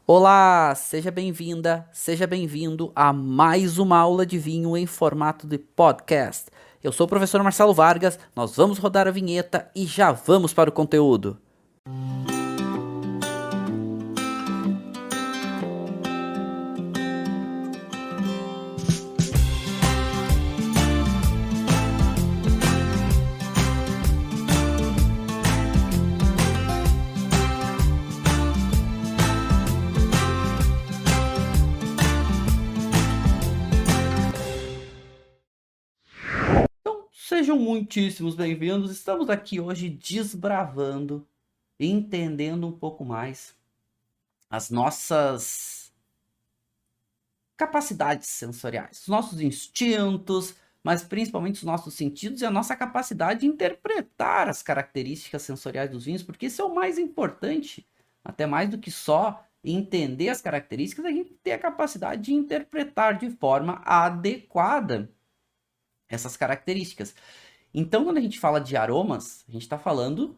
Olá, seja bem-vinda, seja bem-vindo a mais uma aula de vinho em formato de podcast. Eu sou o professor Marcelo Vargas, nós vamos rodar a vinheta e já vamos para o conteúdo. Então, sejam muitíssimos bem-vindos. Estamos aqui hoje desbravando, entendendo um pouco mais as nossas capacidades sensoriais, os nossos instintos, mas principalmente os nossos sentidos e a nossa capacidade de interpretar as características sensoriais dos vinhos, porque isso é o mais importante, até mais do que só entender as características, a gente ter a capacidade de interpretar de forma adequada essas características. Então, quando a gente fala de aromas, a gente está falando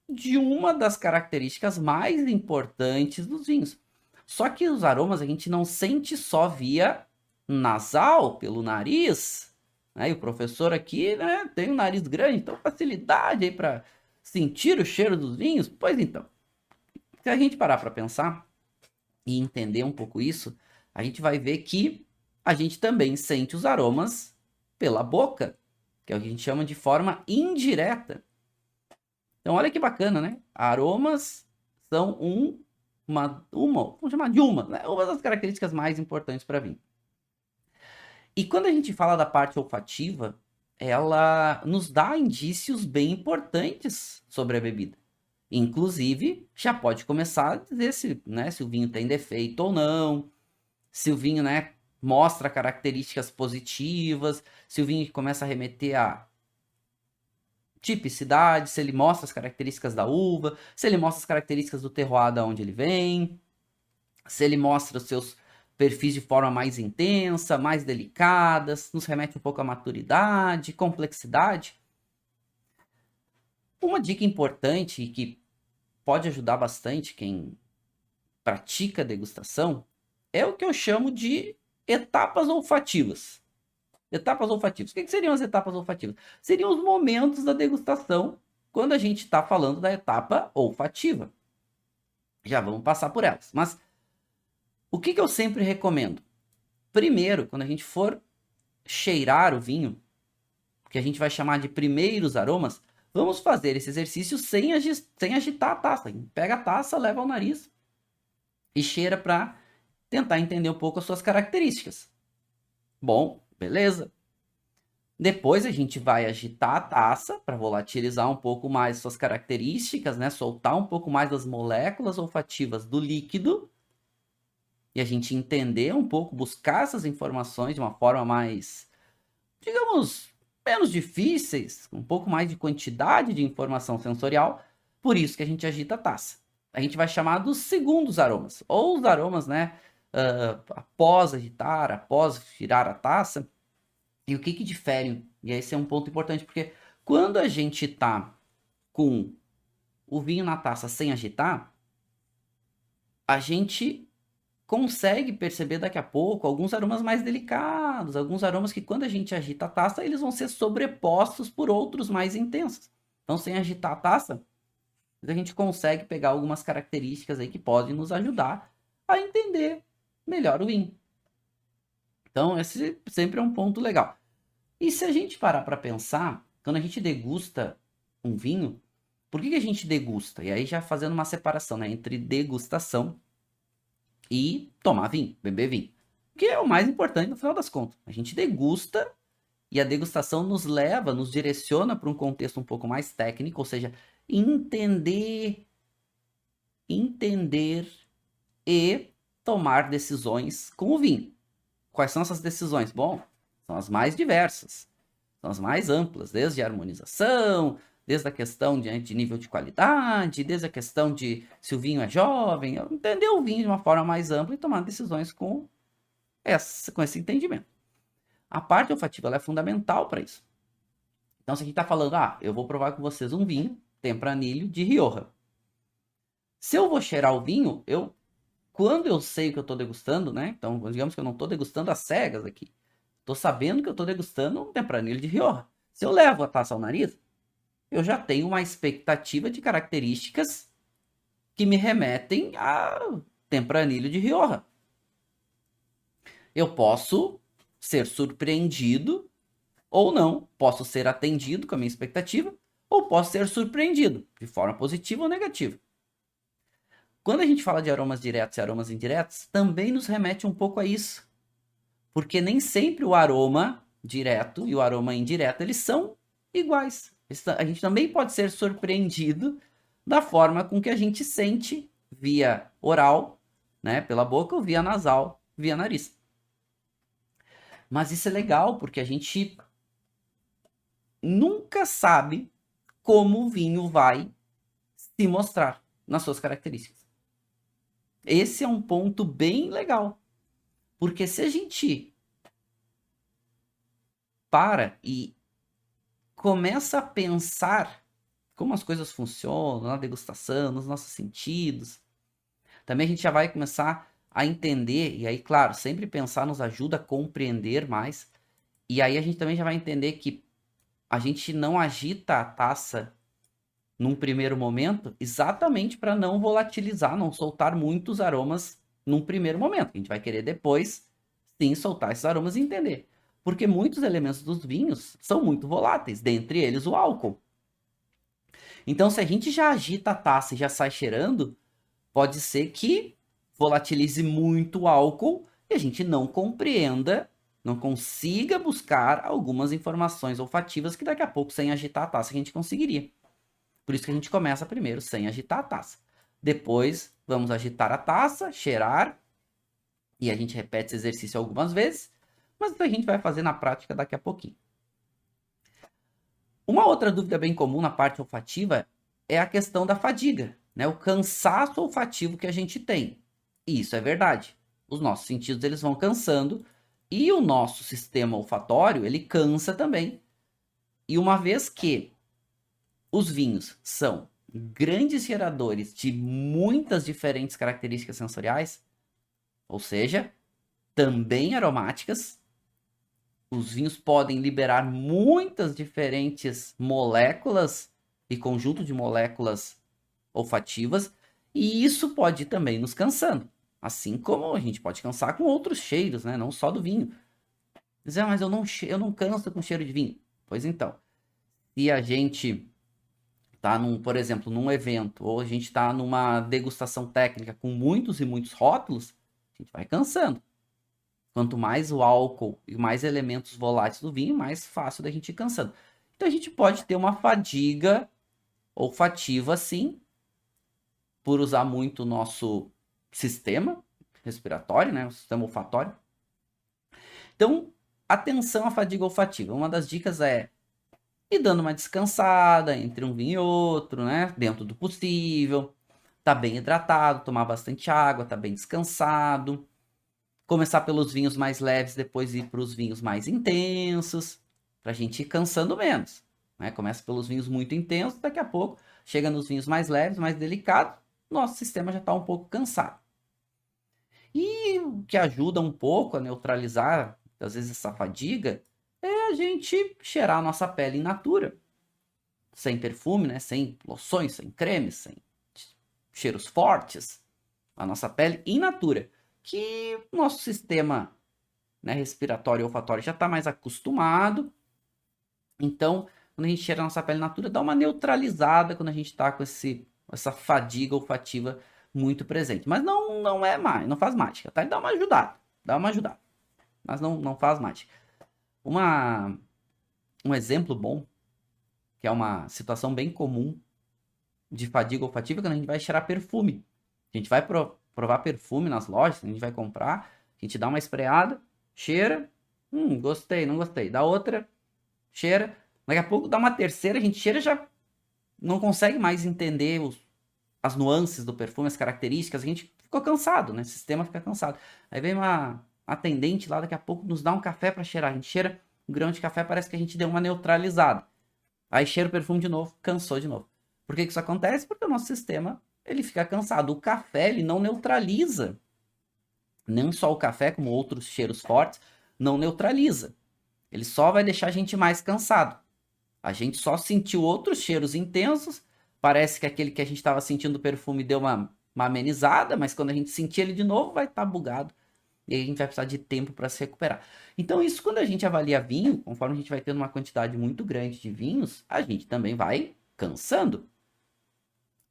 de uma das características mais importantes dos vinhos. Só que os aromas a gente não sente só via nasal, pelo nariz, né? E o professor aqui, né, tem um nariz grande, então facilidade aí para sentir o cheiro dos vinhos. Pois então, se a gente parar para pensar e entender um pouco isso, a gente vai ver que a gente também sente os aromas pela boca, que é o que a gente chama de forma indireta. Então, olha que bacana, né? Aromas são vamos chamar de né? Uma das características mais importantes para vinho. E quando a gente fala da parte olfativa, ela nos dá indícios bem importantes sobre a bebida. Inclusive, já pode começar a dizer se o vinho tem defeito ou não, se o vinho, né, mostra características positivas, se o vinho começa a remeter a tipicidade, se ele mostra as características da uva, se ele mostra as características do terroir da onde ele vem, se ele mostra os seus perfis de forma mais intensa, mais delicadas, nos remete um pouco à maturidade, complexidade. Uma dica importante e que pode ajudar bastante quem pratica degustação é o que eu chamo de etapas olfativas. Etapas olfativas. O que seriam as etapas olfativas? Seriam os momentos da degustação quando a gente está falando da etapa olfativa. Já vamos passar por elas. Mas o que eu sempre recomendo? Primeiro, quando a gente for cheirar o vinho, que a gente vai chamar de primeiros aromas, vamos fazer esse exercício sem agitar a taça. Pega a taça, leva ao nariz e cheira para tentar entender um pouco as suas características. Bom, beleza. Depois a gente vai agitar a taça para volatilizar um pouco mais suas características, né? Soltar um pouco mais das moléculas olfativas do líquido. E a gente entender um pouco, buscar essas informações de uma forma mais, digamos, menos difíceis, um pouco mais de quantidade de informação sensorial. Por isso que a gente agita a taça. A gente vai chamar dos segundos aromas, ou os aromas, né? Após agitar, após girar a taça. E o que difere? E esse é um ponto importante, porque quando a gente tá com o vinho na taça sem agitar, a gente consegue perceber daqui a pouco alguns aromas mais delicados, alguns aromas que quando a gente agita a taça, eles vão ser sobrepostos por outros mais intensos. Então, sem agitar a taça, a gente consegue pegar algumas características aí que podem nos ajudar a entender melhor o vinho. Então, esse sempre é um ponto legal. E se a gente parar para pensar, quando a gente degusta um vinho, por que a gente degusta? E aí já fazendo uma separação, né, entre degustação e tomar vinho, beber vinho. Que é o mais importante no final das contas. A gente degusta e a degustação nos leva, nos direciona para um contexto um pouco mais técnico, ou seja, entender e tomar decisões com o vinho. Quais são essas decisões? Bom, são as mais diversas, são as mais amplas, desde a harmonização, desde a questão de nível de qualidade, desde a questão de se o vinho é jovem, entender o vinho de uma forma mais ampla e tomar decisões com esse entendimento. A parte olfativa ela é fundamental para isso. Então, se a gente está falando, eu vou provar com vocês um vinho Tempranillo de Rioja. Se eu vou cheirar o vinho, eu quando eu sei o que eu estou degustando, né? Então, digamos que eu não estou degustando às cegas aqui. Estou sabendo que eu estou degustando um Tempranillo de Rioja. Se eu levo a taça ao nariz, eu já tenho uma expectativa de características que me remetem a Tempranillo de Rioja. Eu posso ser surpreendido ou não, posso ser atendido com a minha expectativa, ou posso ser surpreendido, de forma positiva ou negativa. Quando a gente fala de aromas diretos e aromas indiretos, também nos remete um pouco a isso. Porque nem sempre o aroma direto e o aroma indireto, eles são iguais. A gente também pode ser surpreendido da forma com que a gente sente via oral, né, pela boca, ou via nasal, via nariz. Mas isso é legal, porque a gente nunca sabe como o vinho vai se mostrar nas suas características. Esse é um ponto bem legal. Porque se a gente para e começa a pensar como as coisas funcionam na degustação, nos nossos sentidos, também a gente já vai começar a entender, e aí, claro, sempre pensar nos ajuda a compreender mais, e aí a gente também já vai entender que a gente não agita a taça num primeiro momento exatamente para não volatilizar, não soltar muitos aromas num primeiro momento. A gente vai querer depois, sim, soltar esses aromas e entender. Porque muitos elementos dos vinhos são muito voláteis, dentre eles o álcool. Então, se a gente já agita a taça e já sai cheirando, pode ser que volatilize muito o álcool e a gente não compreenda, não consiga buscar algumas informações olfativas que daqui a pouco, sem agitar a taça, a gente conseguiria. Por isso que a gente começa primeiro sem agitar a taça. Depois, vamos agitar a taça, cheirar, e a gente repete esse exercício algumas vezes, mas isso a gente vai fazer na prática daqui a pouquinho. Uma outra dúvida bem comum na parte olfativa é a questão da fadiga, né? O cansaço olfativo que a gente tem. E isso é verdade. Os nossos sentidos eles vão cansando e o nosso sistema olfatório ele cansa também. E uma vez que os vinhos são grandes geradores de muitas diferentes características sensoriais, ou seja, também aromáticas, os vinhos podem liberar muitas diferentes moléculas e conjunto de moléculas olfativas, e isso pode também nos cansando. Assim como a gente pode cansar com outros cheiros, né? Não só do vinho. Dizer, mas eu não canso com cheiro de vinho. Pois então, se a gente tá por exemplo, num evento, ou a gente está numa degustação técnica com muitos e muitos rótulos, a gente vai cansando. Quanto mais o álcool e mais elementos voláteis do vinho, mais fácil da gente ir cansando. Então a gente pode ter uma fadiga olfativa, sim, por usar muito o nosso sistema respiratório, né, o sistema olfatório. Então, atenção à fadiga olfativa. Uma das dicas é ir dando uma descansada entre um vinho e outro, né, dentro do possível. Tá bem hidratado, tomar bastante água, tá bem descansado. Começar pelos vinhos mais leves, depois ir para os vinhos mais intensos, para a gente ir cansando menos. Né? Começa pelos vinhos muito intensos, daqui a pouco chega nos vinhos mais leves, mais delicados, nosso sistema já está um pouco cansado. E o que ajuda um pouco a neutralizar, às vezes, essa fadiga, é a gente cheirar a nossa pele in natura. Sem perfume, né? Sem loções, sem cremes, sem cheiros fortes. A nossa pele in natura. Que o nosso sistema, né, respiratório e olfatório já está mais acostumado. Então, quando a gente cheira a nossa pele natura, dá uma neutralizada quando a gente está com essa fadiga olfativa muito presente. Mas não é mais, não faz mágica, tá? Ele dá uma ajudada, mas não faz mágica. Um exemplo bom, que é uma situação bem comum de fadiga olfativa, é quando a gente vai cheirar perfume. A gente vai provar perfume nas lojas, a gente vai comprar, a gente dá uma espreada, cheira, gostei, não gostei. Dá outra, cheira, daqui a pouco dá uma terceira, a gente cheira e já não consegue mais entender as nuances do perfume, as características, a gente ficou cansado, né? O sistema fica cansado. Aí vem uma atendente lá, daqui a pouco nos dá um café para cheirar, a gente cheira um grão de café, parece que a gente deu uma neutralizada. Aí cheira o perfume de novo, cansou de novo. Por que isso acontece? Porque o nosso sistema ele fica cansado. O café, ele não neutraliza. Nem só o café, como outros cheiros fortes, não neutraliza. Ele só vai deixar a gente mais cansado. A gente só sentiu outros cheiros intensos. Parece que aquele que a gente estava sentindo o perfume deu uma amenizada, mas quando a gente sentir ele de novo, vai estar bugado. E aí a gente vai precisar de tempo para se recuperar. Então, isso quando a gente avalia vinho, conforme a gente vai tendo uma quantidade muito grande de vinhos, a gente também vai cansando.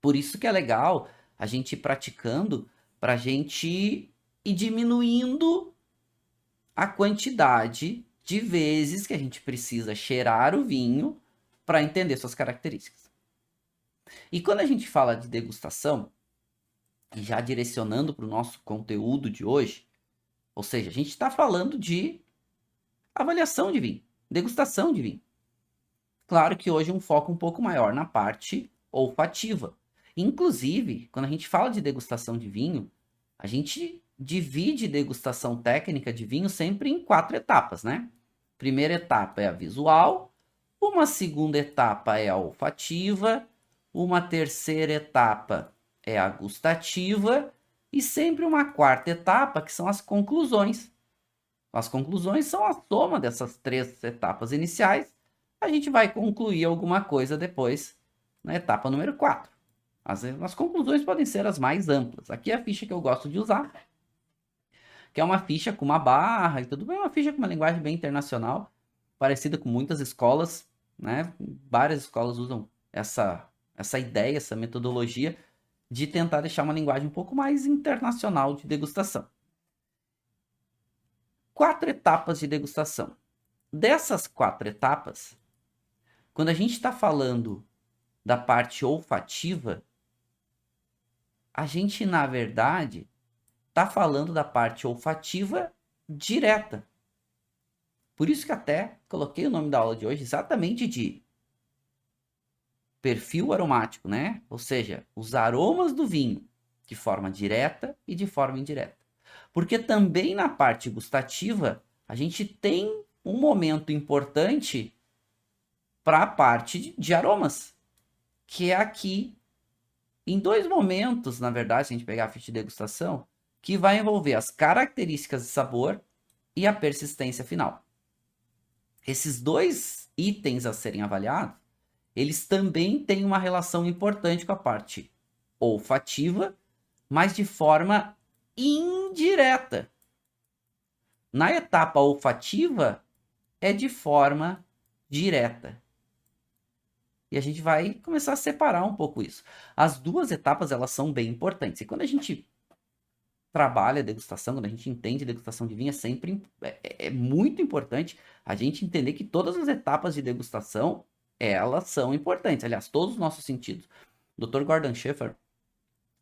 Por isso que é legal a gente ir praticando para a gente ir diminuindo a quantidade de vezes que a gente precisa cheirar o vinho para entender suas características. E quando a gente fala de degustação, e já direcionando para o nosso conteúdo de hoje, ou seja, a gente está falando de avaliação de vinho, degustação de vinho. Claro que hoje um foco um pouco maior na parte olfativa. Inclusive, quando a gente fala de degustação de vinho, a gente divide degustação técnica de vinho sempre em 4 etapas, né? Primeira etapa é a visual, uma segunda etapa é a olfativa, uma terceira etapa é a gustativa e sempre uma quarta etapa que são as conclusões. As conclusões são a soma dessas 3 etapas iniciais. A gente vai concluir alguma coisa depois na etapa número 4. As conclusões podem ser as mais amplas. Aqui é a ficha que eu gosto de usar, que é uma ficha com uma barra e tudo bem, uma ficha com uma linguagem bem internacional, parecida com muitas escolas, né? Várias escolas usam essa ideia, essa metodologia de tentar deixar uma linguagem um pouco mais internacional de degustação. 4 etapas de degustação. Dessas 4 etapas, quando a gente está falando da parte olfativa, a gente, na verdade, está falando da parte olfativa direta. Por isso que até coloquei o nome da aula de hoje exatamente de perfil aromático, né? Ou seja, os aromas do vinho, de forma direta e de forma indireta. Porque também na parte gustativa, a gente tem um momento importante para a parte de aromas, que é aqui, em 2 momentos, na verdade, se a gente pegar a ficha de degustação, que vai envolver as características de sabor e a persistência final. Esses 2 itens a serem avaliados, eles também têm uma relação importante com a parte olfativa, mas de forma indireta. Na etapa olfativa, é de forma direta. E a gente vai começar a separar um pouco isso. As 2 etapas, elas são bem importantes. E quando a gente trabalha a degustação, quando a gente entende a degustação de vinho, é muito importante a gente entender que todas as etapas de degustação, elas são importantes. Aliás, todos os nossos sentidos. O Dr. Gordon Sheffer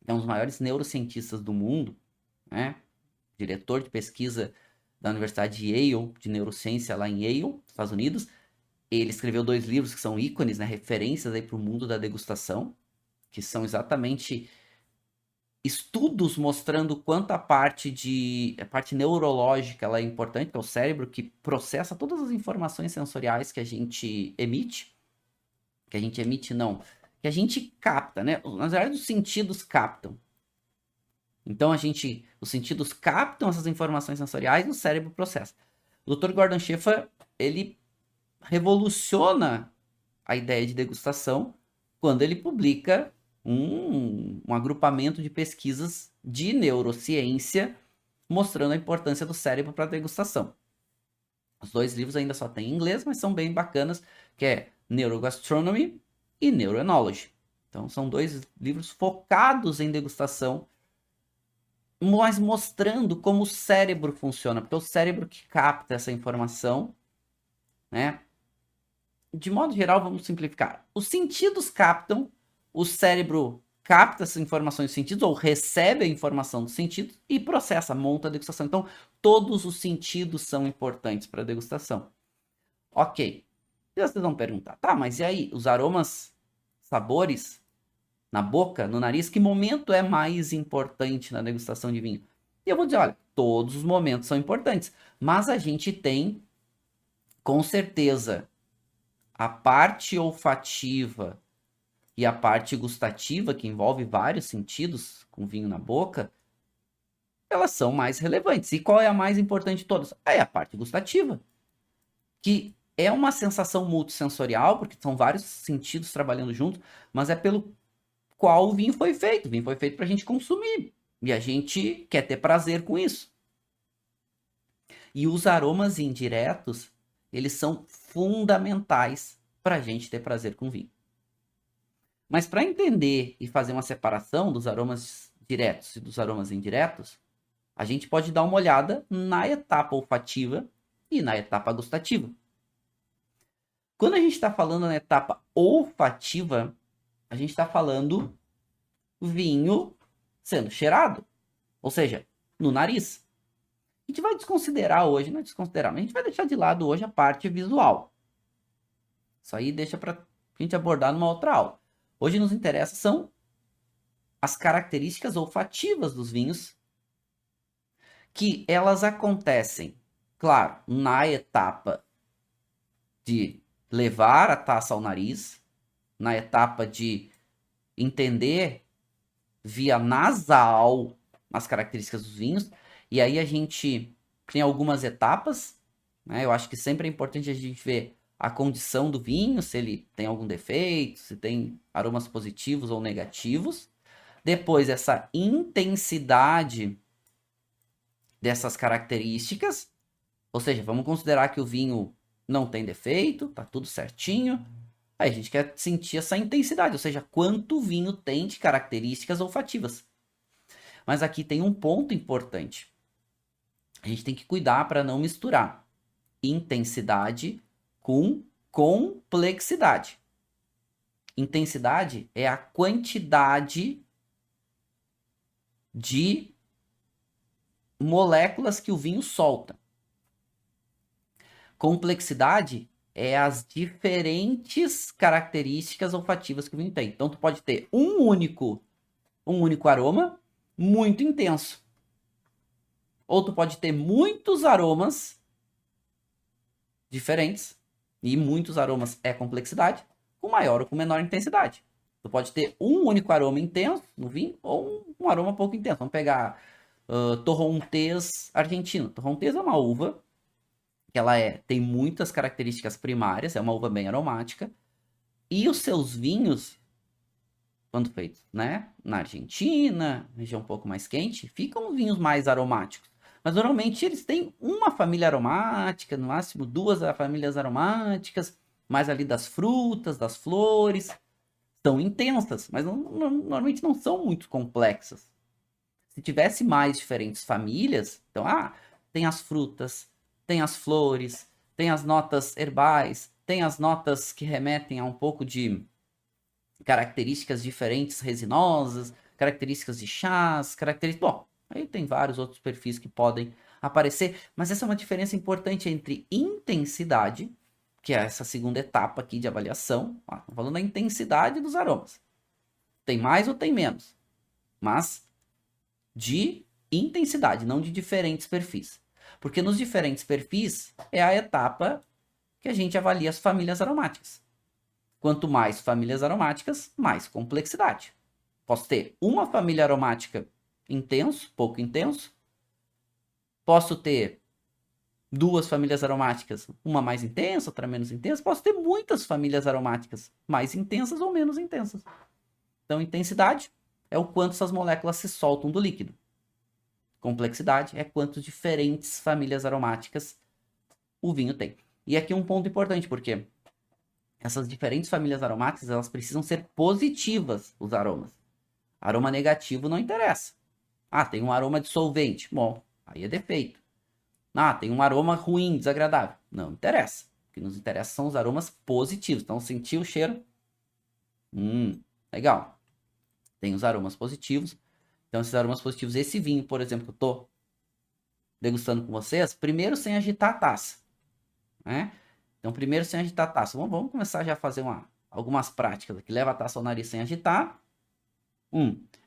é um dos maiores neurocientistas do mundo, né? Diretor de pesquisa da Universidade de Yale, de neurociência lá em Yale, Estados Unidos. Ele escreveu 2 livros que são ícones, né, referências para o mundo da degustação, que são exatamente estudos mostrando quanto a parte neurológica ela é importante, que é o cérebro que processa todas as informações sensoriais que a gente emite. Que a gente emite, não. Que a gente capta, né? Na verdade, os sentidos captam. Então, os sentidos captam essas informações sensoriais e o cérebro processa. O Dr. Gordon Sheffer, ele revoluciona a ideia de degustação quando ele publica um agrupamento de pesquisas de neurociência mostrando a importância do cérebro para a degustação. Os 2 livros ainda só tem em inglês, mas são bem bacanas, que é Neurogastronomy e Neuroenology. Então, são 2 livros focados em degustação, mas mostrando como o cérebro funciona, porque é o cérebro que capta essa informação, né? De modo geral, vamos simplificar. Os sentidos captam, o cérebro capta essas informações dos sentidos, ou recebe a informação dos sentidos e processa, monta a degustação. Então, todos os sentidos são importantes para a degustação. Ok. E vocês vão perguntar, tá, mas e aí, os aromas, sabores, na boca, no nariz, que momento é mais importante na degustação de vinho? E eu vou dizer, olha, todos os momentos são importantes, mas a gente tem, com certeza, a parte olfativa e a parte gustativa, que envolve vários sentidos com vinho na boca, elas são mais relevantes. E qual é a mais importante de todas? É a parte gustativa, que é uma sensação multissensorial, porque são vários sentidos trabalhando juntos, mas é pelo qual o vinho foi feito. O vinho foi feito para a gente consumir. E a gente quer ter prazer com isso. E os aromas indiretos, eles são fundamentais para a gente ter prazer com vinho. Mas para entender e fazer uma separação dos aromas diretos e dos aromas indiretos, a gente pode dar uma olhada na etapa olfativa e na etapa gustativa. Quando a gente está falando na etapa olfativa, a gente está falando vinho sendo cheirado, ou seja, no nariz. A gente vai desconsiderar hoje, não é desconsiderar, mas a gente vai deixar de lado hoje a parte visual. Isso aí deixa para a gente abordar numa outra aula. Hoje nos interessa são as características olfativas dos vinhos, que elas acontecem, claro, na etapa de levar a taça ao nariz, na etapa de entender via nasal as características dos vinhos, e aí a gente tem algumas etapas, né? Eu acho que sempre é importante a gente ver a condição do vinho, se ele tem algum defeito, se tem aromas positivos ou negativos. Depois, essa intensidade dessas características, ou seja, vamos considerar que o vinho não tem defeito, tá tudo certinho. Aí a gente quer sentir essa intensidade, ou seja, quanto o vinho tem de características olfativas. Mas aqui tem um ponto importante. A gente tem que cuidar para não misturar intensidade com complexidade. Intensidade é a quantidade de moléculas que o vinho solta. Complexidade é as diferentes características olfativas que o vinho tem. Então, tu pode ter um único aroma muito intenso. Ou tu pode ter muitos aromas diferentes, e muitos aromas é complexidade, com maior ou com menor intensidade. Tu pode ter um único aroma intenso no vinho, ou um aroma pouco intenso. Vamos pegar Torrontés argentino. Torrontés é uma uva que ela tem muitas características primárias, é uma uva bem aromática, e os seus vinhos, quando feitos, né, na Argentina, região um pouco mais quente, ficam vinhos mais aromáticos. Mas normalmente eles têm uma família aromática, no máximo duas famílias aromáticas, mais ali das frutas, das flores. São intensas, mas normalmente não são muito complexas. Se tivesse mais diferentes famílias, então, tem as frutas, tem as flores, tem as notas herbais, tem as notas que remetem a um pouco de características diferentes, resinosas, características de chás, Bom, aí tem vários outros perfis que podem aparecer, mas essa é uma diferença importante entre intensidade, que é essa segunda etapa aqui de avaliação. Estamos falando da intensidade dos aromas. Tem mais ou tem menos, mas de intensidade, não de diferentes perfis. Porque nos diferentes perfis é a etapa que a gente avalia as famílias aromáticas. Quanto mais famílias aromáticas, mais complexidade. Posso ter uma família aromática intenso, pouco intenso. Posso ter duas famílias aromáticas, uma mais intensa, outra menos intensa. Posso ter muitas famílias aromáticas, mais intensas ou menos intensas. Então, intensidade é o quanto essas moléculas se soltam do líquido. Complexidade é quantas diferentes famílias aromáticas o vinho tem. E aqui um ponto importante, porque essas diferentes famílias aromáticas, elas precisam ser positivas, os aromas. Aroma negativo não interessa. Tem um aroma dissolvente. Bom, aí é defeito. Tem um aroma ruim, desagradável. Não interessa. O que nos interessa são os aromas positivos. Então, sentir o cheiro. Legal. Tem os aromas positivos. Então, esses aromas positivos, esse vinho, por exemplo, que eu tô degustando com vocês, primeiro sem agitar a taça, né? Então, primeiro sem agitar a taça. Vamos começar já a fazer algumas práticas aqui. Leva a taça ao nariz sem agitar.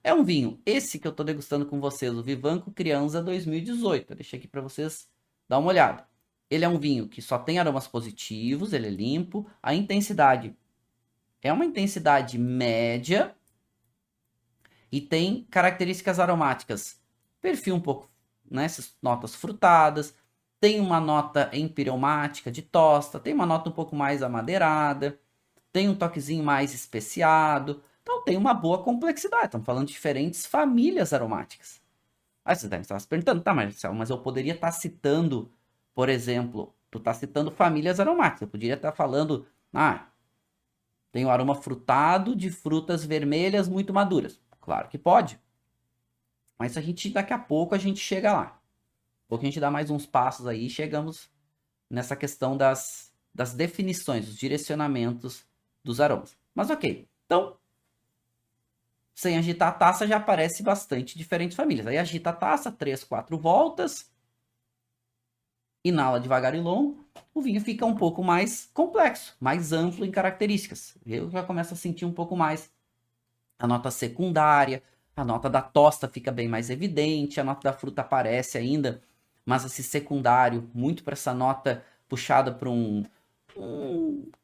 É um vinho, esse que eu tô degustando com vocês, o Vivanco Crianza 2018. Eu deixei aqui para vocês dar uma olhada. Ele é um vinho que só tem aromas positivos, ele é limpo. A intensidade é uma intensidade média e tem características aromáticas. Perfil um pouco, né, essas notas frutadas, tem uma nota empireumática de tosta, tem uma nota um pouco mais amadeirada, tem um toquezinho mais especiado. Então tem uma boa complexidade. Estamos falando de diferentes famílias aromáticas. Aí você deve estar se perguntando, tá, Marcelo, mas eu poderia estar citando, por exemplo, tu está citando famílias aromáticas. Eu poderia estar falando, tem o aroma frutado de frutas vermelhas muito maduras. Claro que pode. Mas daqui a pouco a gente chega lá. Daqui a pouco a gente dá mais uns passos aí e chegamos nessa questão das definições, dos direcionamentos dos aromas. Mas ok. Então, sem agitar a taça já aparece bastante diferentes famílias. Aí agita a taça, 3, 4 voltas. Inala devagar e longo. O vinho fica um pouco mais complexo, mais amplo em características. Eu já começo a sentir um pouco mais a nota secundária, a nota da tosta fica bem mais evidente, a nota da fruta aparece ainda, mas esse secundário, muito para essa nota puxada para um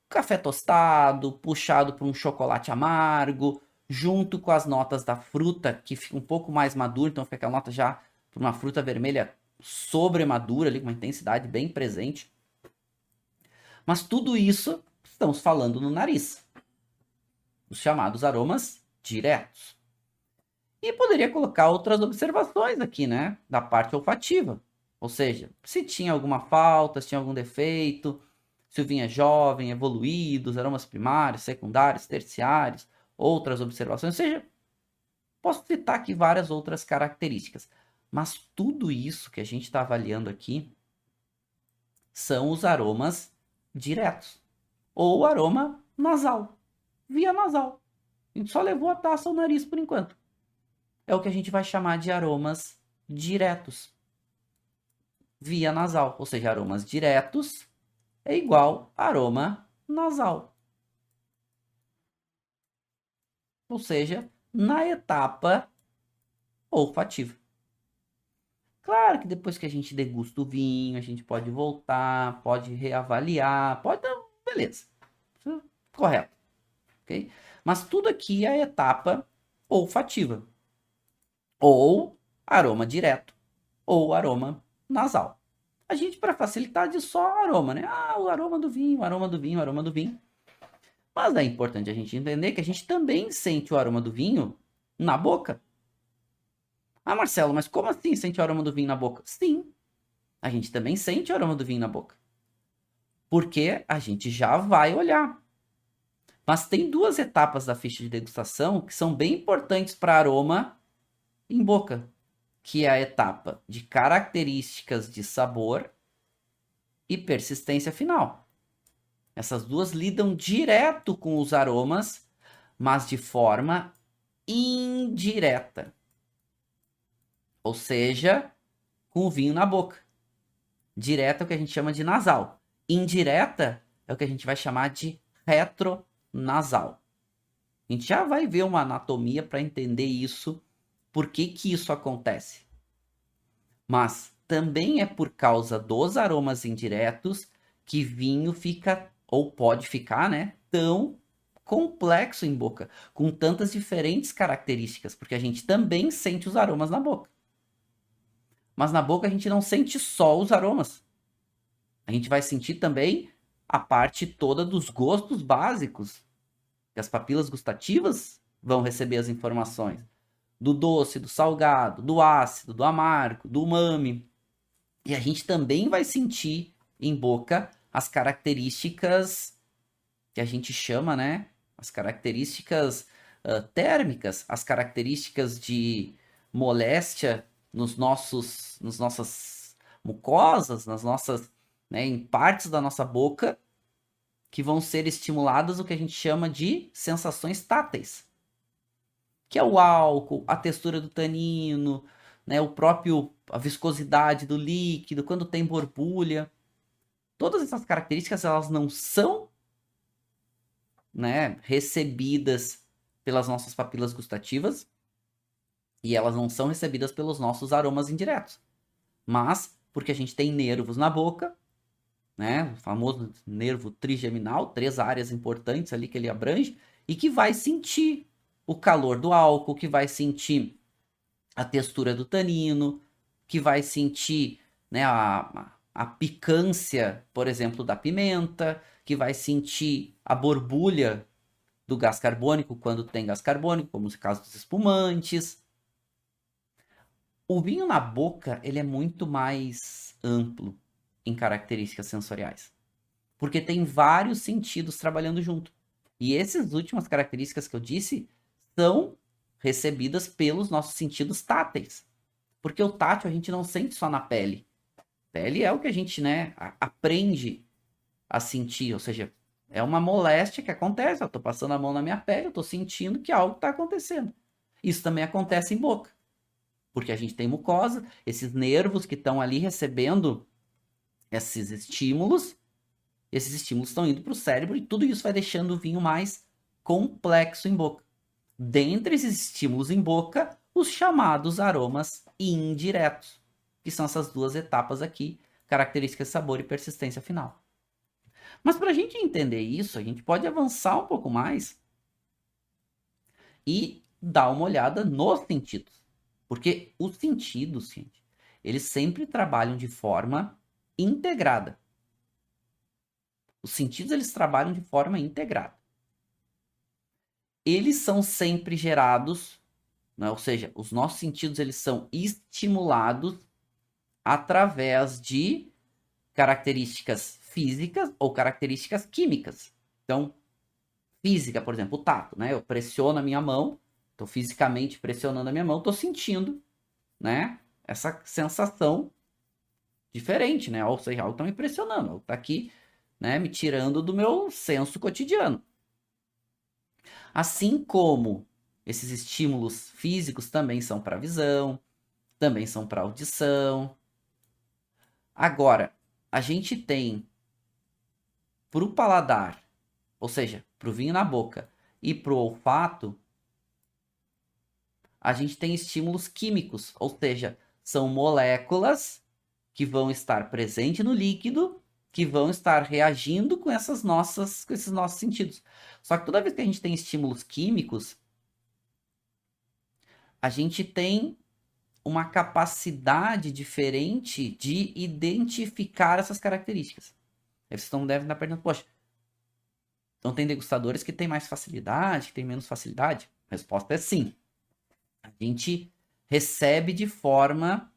café tostado, puxado para um chocolate amargo, junto com as notas da fruta, que fica um pouco mais madura, então fica aquela nota já para uma fruta vermelha sobremadura, ali, com uma intensidade bem presente. Mas tudo isso estamos falando no nariz, os chamados aromas diretos. E poderia colocar outras observações aqui, né, da parte olfativa. Ou seja, se tinha alguma falta, se tinha algum defeito, se o vinho é jovem, evoluído, os aromas primários, secundários, terciários, outras observações. Ou seja, posso citar aqui várias outras características. Mas tudo isso que a gente está avaliando aqui são os aromas diretos. Ou aroma nasal, via nasal. A gente só levou a taça ao nariz por enquanto. É o que a gente vai chamar de aromas diretos, via nasal. Ou seja, aromas diretos é igual aroma nasal. Ou seja, na etapa olfativa. Claro que depois que a gente degusta o vinho, a gente pode voltar, pode reavaliar, pode... Beleza. Correto. Okay? Mas tudo aqui é a etapa olfativa. Ou aroma direto, ou aroma nasal. A gente, para facilitar, diz só aroma, né? O aroma do vinho, aroma do vinho, aroma do vinho. Mas é importante a gente entender que a gente também sente o aroma do vinho na boca. Marcelo, mas como assim sente o aroma do vinho na boca? Sim, a gente também sente o aroma do vinho na boca. Porque a gente já vai olhar. Mas tem duas etapas da ficha de degustação que são bem importantes para aroma em boca, que é a etapa de características de sabor e persistência final. Essas duas lidam direto com os aromas, mas de forma indireta. Ou seja, com o vinho na boca. Direta é o que a gente chama de nasal. Indireta é o que a gente vai chamar de retronasal. A gente já vai ver uma anatomia para entender isso, por que isso acontece. Mas também é por causa dos aromas indiretos que vinho fica, ou pode ficar, né, tão complexo em boca, com tantas diferentes características, porque a gente também sente os aromas na boca. Mas na boca a gente não sente só os aromas. A gente vai sentir também a parte toda dos gostos básicos, que as papilas gustativas vão receber as informações. Do doce, do salgado, do ácido, do amargo, do umami. E a gente também vai sentir em boca as características que a gente chama, né? As características térmicas, as características de moléstia nas nossas mucosas, nas nossas, né, em partes da nossa boca, que vão ser estimuladas o que a gente chama de sensações táteis, que é o álcool, a textura do tanino, né, a viscosidade do líquido, quando tem borbulha. Todas essas características, elas não são, né, recebidas pelas nossas papilas gustativas e elas não são recebidas pelos nossos aromas indiretos. Mas, porque a gente tem nervos na boca, né, o famoso nervo trigeminal, 3 áreas importantes ali que ele abrange, e que vai sentir o calor do álcool, que vai sentir a textura do tanino, que vai sentir, né, a picância, por exemplo, da pimenta, que vai sentir a borbulha do gás carbônico quando tem gás carbônico, como no caso dos espumantes. O vinho na boca, ele é muito mais amplo em características sensoriais, porque tem vários sentidos trabalhando junto. E essas últimas características que eu disse são recebidas pelos nossos sentidos táteis. Porque o tátil a gente não sente só na pele. Pele é o que a gente, né, aprende a sentir, ou seja, é uma moléstia que acontece. Eu tô passando a mão na minha pele, eu tô sentindo que algo está acontecendo. Isso também acontece em boca, porque a gente tem mucosa, esses nervos que estão ali recebendo esses estímulos estão indo para o cérebro e tudo isso vai deixando o vinho mais complexo em boca. Dentre esses estímulos em boca, os chamados aromas indiretos, que são essas duas etapas aqui, características de sabor e persistência final. Mas para a gente entender isso, a gente pode avançar um pouco mais e dar uma olhada nos sentidos. Porque os sentidos, gente, eles sempre trabalham de forma integrada. Os sentidos, eles trabalham de forma integrada. Eles são sempre gerados, né? Ou seja, os nossos sentidos, eles são estimulados através de características físicas ou características químicas. Então, física, por exemplo, o tato, né? Eu pressiono a minha mão, estou fisicamente pressionando a minha mão, estou sentindo, né, essa sensação diferente, né? Ou seja, algo está me pressionando, algo está aqui, né, me tirando do meu senso cotidiano. Assim como esses estímulos físicos também são para visão, também são para audição. Agora, a gente tem para o paladar, ou seja, para o vinho na boca e para o olfato, a gente tem estímulos químicos, ou seja, são moléculas que vão estar presentes no líquido, que vão estar reagindo com esses nossos sentidos. Só que toda vez que a gente tem estímulos químicos, a gente tem uma capacidade diferente de identificar essas características. Aí vocês devem estar perguntando, poxa, então tem degustadores que têm mais facilidade, que têm menos facilidade? A resposta é sim. A gente recebe de forma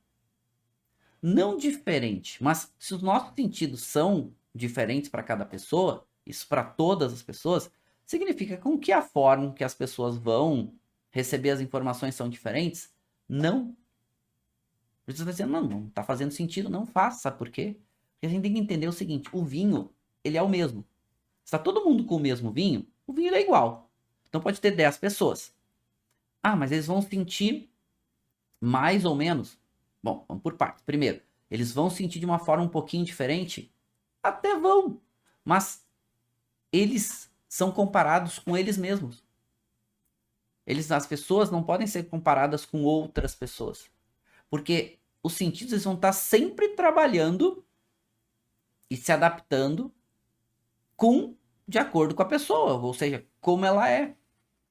não diferente, mas se os nossos sentidos são diferentes para cada pessoa, isso para todas as pessoas, significa com que a forma que as pessoas vão receber as informações são diferentes? Não. Você vai dizer, não está fazendo sentido, não faça, sabe por quê? Porque a gente tem que entender o seguinte, o vinho, ele é o mesmo. Se está todo mundo com o mesmo vinho, o vinho é igual. Então pode ter 10 pessoas. Ah, mas eles vão sentir mais ou menos. Bom, vamos por partes. Primeiro, eles vão sentir de uma forma um pouquinho diferente? Até vão. Mas eles são comparados com eles mesmos. As pessoas não podem ser comparadas com outras pessoas. Porque os sentidos eles vão estar sempre trabalhando e se adaptando de acordo com a pessoa, ou seja, como ela é.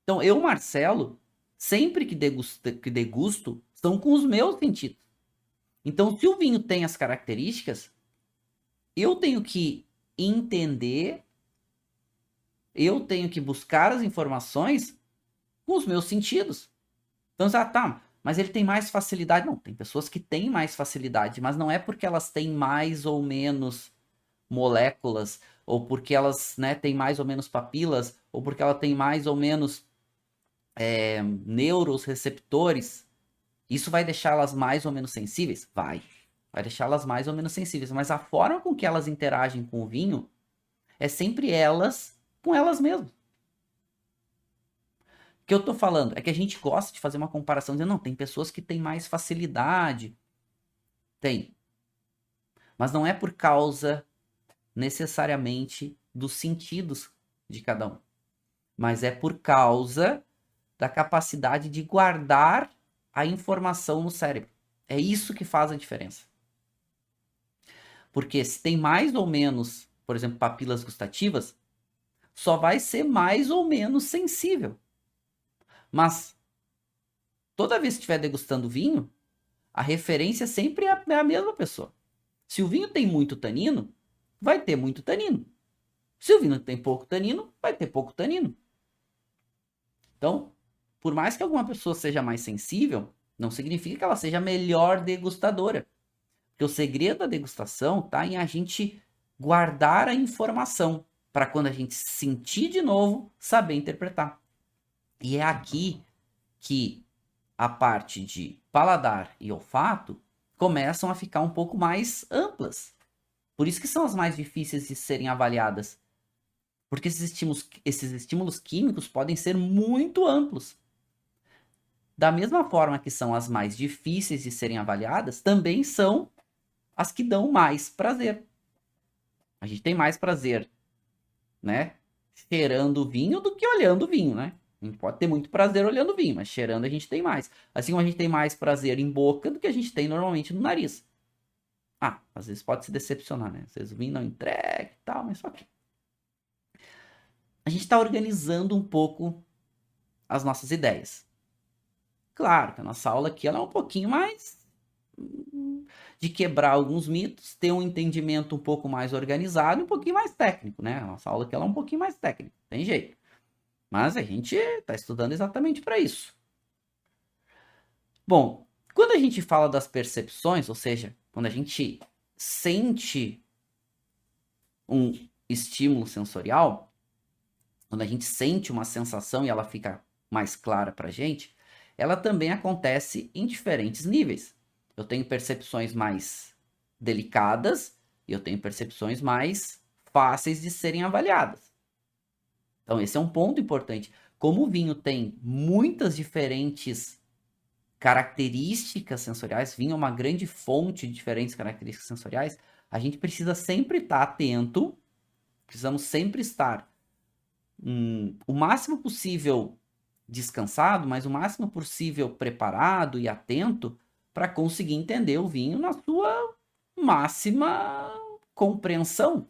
Então, eu, Marcelo, sempre que degusto, são com os meus sentidos. Então, se o vinho tem as características, eu tenho que entender, eu tenho que buscar as informações com os meus sentidos. Então, tá, mas ele tem mais facilidade. Não, tem pessoas que têm mais facilidade, mas não é porque elas têm mais ou menos moléculas, ou porque elas, né, têm mais ou menos papilas, ou porque ela tem mais ou menos neuroreceptores. Isso vai deixá-las mais ou menos sensíveis? Vai deixá-las mais ou menos sensíveis, mas a forma com que elas interagem com o vinho é sempre elas com elas mesmas. O que eu tô falando é que a gente gosta de fazer uma comparação, dizendo, não, tem pessoas que têm mais facilidade. Tem. Mas não é por causa necessariamente dos sentidos de cada um. Mas é por causa da capacidade de guardar a informação no cérebro. É isso que faz a diferença. Porque se tem mais ou menos, por exemplo, papilas gustativas, só vai ser mais ou menos sensível. Mas toda vez que estiver degustando vinho, a referência sempre é a mesma pessoa. Se o vinho tem muito tanino, vai ter muito tanino. Se o vinho tem pouco tanino, vai ter pouco tanino. Então, por mais que alguma pessoa seja mais sensível, não significa que ela seja a melhor degustadora. Porque o segredo da degustação está em a gente guardar a informação para quando a gente sentir de novo, saber interpretar. E é aqui que a parte de paladar e olfato começam a ficar um pouco mais amplas. Por isso que são as mais difíceis de serem avaliadas. Porque esses estímulos químicos podem ser muito amplos. Da mesma forma que são as mais difíceis de serem avaliadas, também são as que dão mais prazer. A gente tem mais prazer, né, cheirando o vinho do que olhando o vinho, né? A gente pode ter muito prazer olhando o vinho, mas cheirando a gente tem mais. Assim como a gente tem mais prazer em boca do que a gente tem normalmente no nariz. Ah, às vezes pode se decepcionar, né? Às vezes o vinho não entrega e tal, mas só que a gente está organizando um pouco as nossas ideias. Claro que a nossa aula aqui ela é um pouquinho mais de quebrar alguns mitos, ter um entendimento um pouco mais organizado e um pouquinho mais técnico, né? A nossa aula aqui ela é um pouquinho mais técnica, tem jeito. Mas a gente está estudando exatamente para isso. Bom, quando a gente fala das percepções, ou seja, quando a gente sente um estímulo sensorial, quando a gente sente uma sensação e ela fica mais clara para a gente, ela também acontece em diferentes níveis. Eu tenho percepções mais delicadas e eu tenho percepções mais fáceis de serem avaliadas. Então, esse é um ponto importante. Como o vinho tem muitas diferentes características sensoriais, vinho é uma grande fonte de diferentes características sensoriais, a gente precisa sempre estar atento, precisamos sempre estar o máximo possível descansado, mas o máximo possível preparado e atento para conseguir entender o vinho na sua máxima compreensão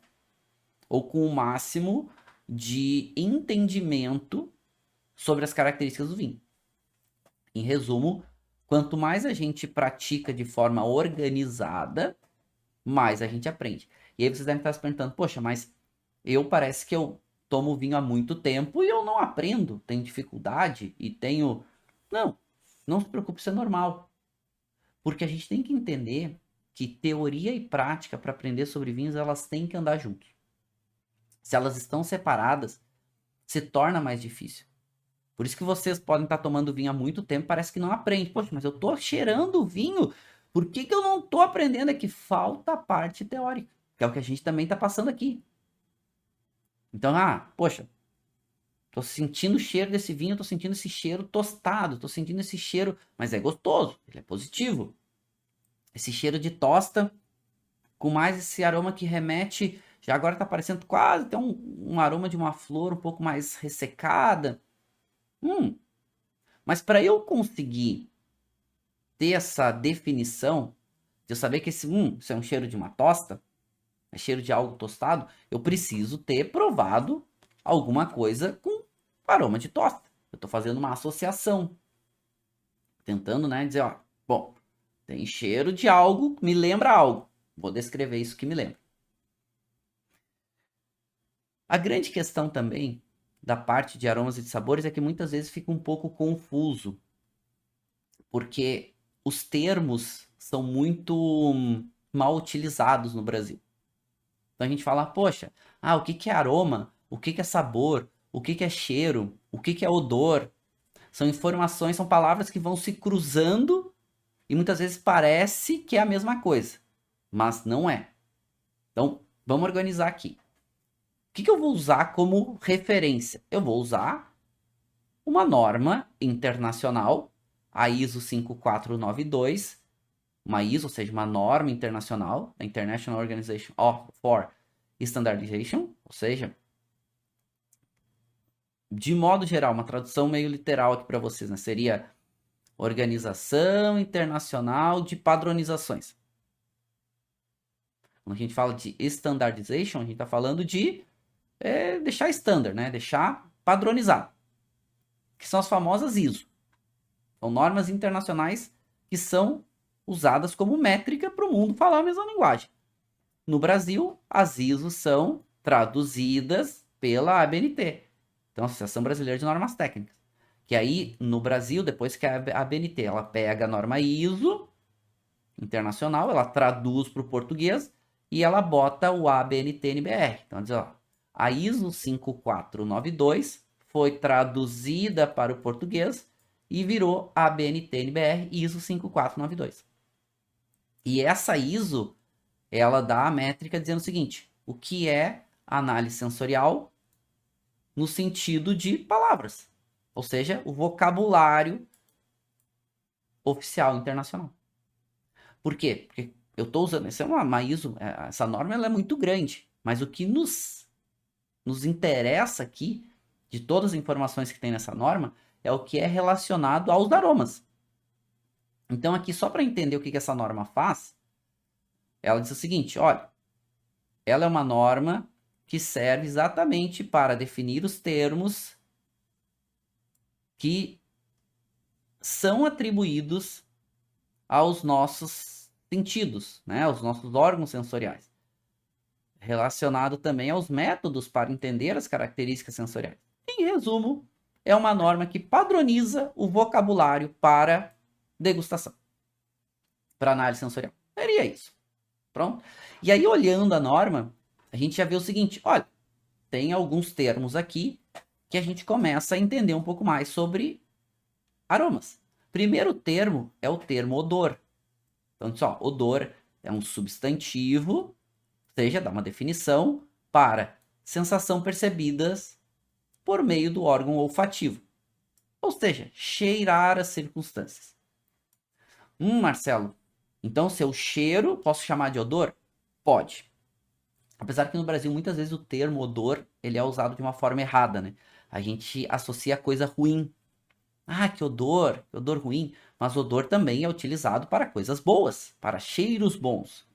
ou com o máximo de entendimento sobre as características do vinho. Em resumo, quanto mais a gente pratica de forma organizada, mais a gente aprende. E aí vocês devem estar se perguntando, poxa, mas parece que eu tomo vinho há muito tempo e eu não aprendo, tenho dificuldade e tenho... Não se preocupe, isso é normal. Porque a gente tem que entender que teoria e prática para aprender sobre vinhos, elas têm que andar juntos. Se elas estão separadas, se torna mais difícil. Por isso que vocês podem estar tomando vinho há muito tempo, parece que não aprende. Poxa, mas eu estou cheirando o vinho, por que eu não estou aprendendo? É que falta a parte teórica, que é o que a gente também está passando aqui. Então, poxa, tô sentindo o cheiro desse vinho, tô sentindo esse cheiro tostado, tô sentindo esse cheiro, mas é gostoso, ele é positivo. Esse cheiro de tosta, com mais esse aroma que remete, já agora tá parecendo quase até um aroma de uma flor um pouco mais ressecada. Mas para eu conseguir ter essa definição, de eu saber que isso é um cheiro de uma tosta, é cheiro de algo tostado, eu preciso ter provado alguma coisa com aroma de tosta. Eu estou fazendo uma associação. Tentando, né, dizer, bom, tem cheiro de algo, me lembra algo. Vou descrever isso que me lembra. A grande questão também da parte de aromas e de sabores é que muitas vezes fica um pouco confuso. Porque os termos são muito mal utilizados no Brasil. Então a gente fala, poxa, o que é aroma? O que é sabor? O que é cheiro? O que é odor? São informações, são palavras que vão se cruzando e muitas vezes parece que é a mesma coisa, mas não é. Então, vamos organizar aqui. O que eu vou usar como referência? Eu vou usar uma norma internacional, a ISO 5492, uma ISO, ou seja, uma norma internacional, a International Organization for Standardization, ou seja, de modo geral, uma tradução meio literal aqui para vocês, né? Seria Organização Internacional de Padronizações. Quando a gente fala de standardization, a gente está falando de é deixar standard, né? Deixar padronizado, que são as famosas ISO. São normas internacionais que são usadas como métrica para o mundo falar a mesma linguagem. No Brasil, as ISOs são traduzidas pela ABNT, então Associação Brasileira de Normas Técnicas. Que aí, no Brasil, depois que a ABNT ela pega a norma ISO internacional, ela traduz para o português e ela bota o ABNT-NBR. Então, diz, ó, a ISO 5492 foi traduzida para o português e virou ABNT-NBR ISO 5492. E essa ISO, ela dá a métrica dizendo o seguinte: o que é análise sensorial no sentido de palavras, ou seja, o vocabulário oficial internacional. Por quê? Porque eu estou usando, essa é uma ISO, essa norma ela é muito grande, mas o que nos interessa aqui, de todas as informações que tem nessa norma, é o que é relacionado aos aromas. Então aqui, só para entender o que essa norma faz, ela diz o seguinte, olha, ela é uma norma que serve exatamente para definir os termos que são atribuídos aos nossos sentidos, né, aos nossos órgãos sensoriais. Relacionado também aos métodos para entender as características sensoriais. Em resumo, é uma norma que padroniza o vocabulário para degustação, para análise sensorial. Seria isso. Pronto. E aí, olhando a norma, a gente já vê o seguinte, olha, tem alguns termos aqui que a gente começa a entender um pouco mais sobre aromas. Primeiro termo é o termo odor. Então, só, odor é um substantivo, ou seja, dá uma definição para sensação percebidas por meio do órgão olfativo. Ou seja, cheirar as circunstâncias. Marcelo, então se eu cheiro, posso chamar de odor? Pode. Apesar que no Brasil, muitas vezes, o termo odor, ele é usado de uma forma errada, né? A gente associa a coisa ruim. Ah, que odor ruim. Mas odor também é utilizado para coisas boas, para cheiros bons.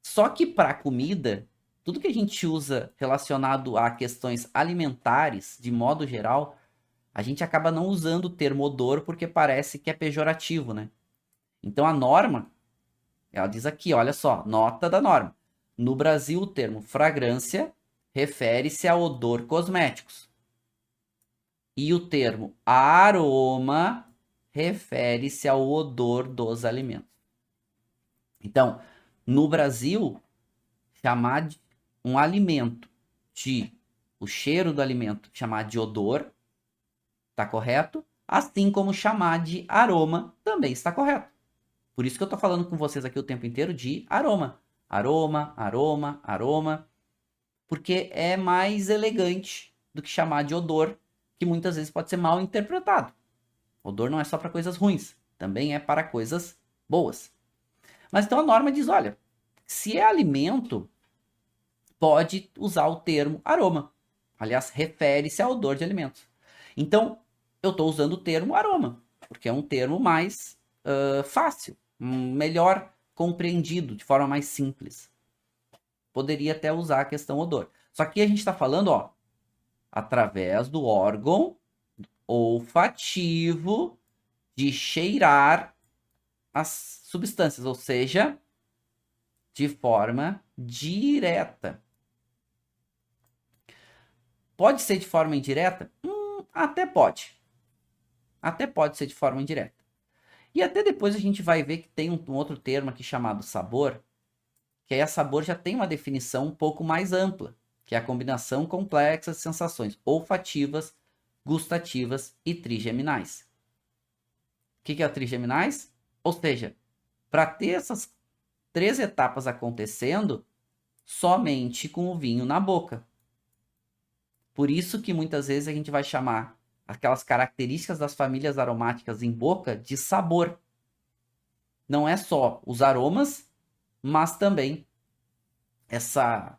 Só que para comida, tudo que a gente usa relacionado a questões alimentares, de modo geral, a gente acaba não usando o termo odor porque parece que é pejorativo, né? Então a norma, ela diz aqui, olha só, nota da norma. No Brasil, o termo fragrância refere-se a odor cosméticos. E o termo aroma refere-se ao odor dos alimentos. Então, no Brasil, chamar de um alimento de o cheiro do alimento, chamar de odor, está correto? Assim como chamar de aroma também está correto. Por isso que eu estou falando com vocês aqui o tempo inteiro de aroma. Aroma, aroma, aroma. Porque é mais elegante do que chamar de odor, que muitas vezes pode ser mal interpretado. Odor não é só para coisas ruins, também é para coisas boas. Mas então a norma diz, olha, se é alimento, pode usar o termo aroma. Aliás, refere-se ao odor de alimentos. Então, eu estou usando o termo aroma, porque é um termo mais fácil, melhor compreendido, de forma mais simples. Poderia até usar a questão odor. Só que a gente está falando, ó, através do órgão olfativo de cheirar as substâncias, ou seja, de forma direta. Pode ser de forma indireta? Até pode. Até pode ser de forma indireta. E até depois a gente vai ver que tem um outro termo aqui chamado sabor, que aí a sabor já tem uma definição um pouco mais ampla, que é a combinação complexa de sensações olfativas, gustativas e trigeminais. O que é o trigeminais? Ou seja, para ter essas 3 etapas acontecendo, somente com o vinho na boca. Por isso que muitas vezes a gente vai chamar aquelas características das famílias aromáticas em boca de sabor. Não é só os aromas, mas também essa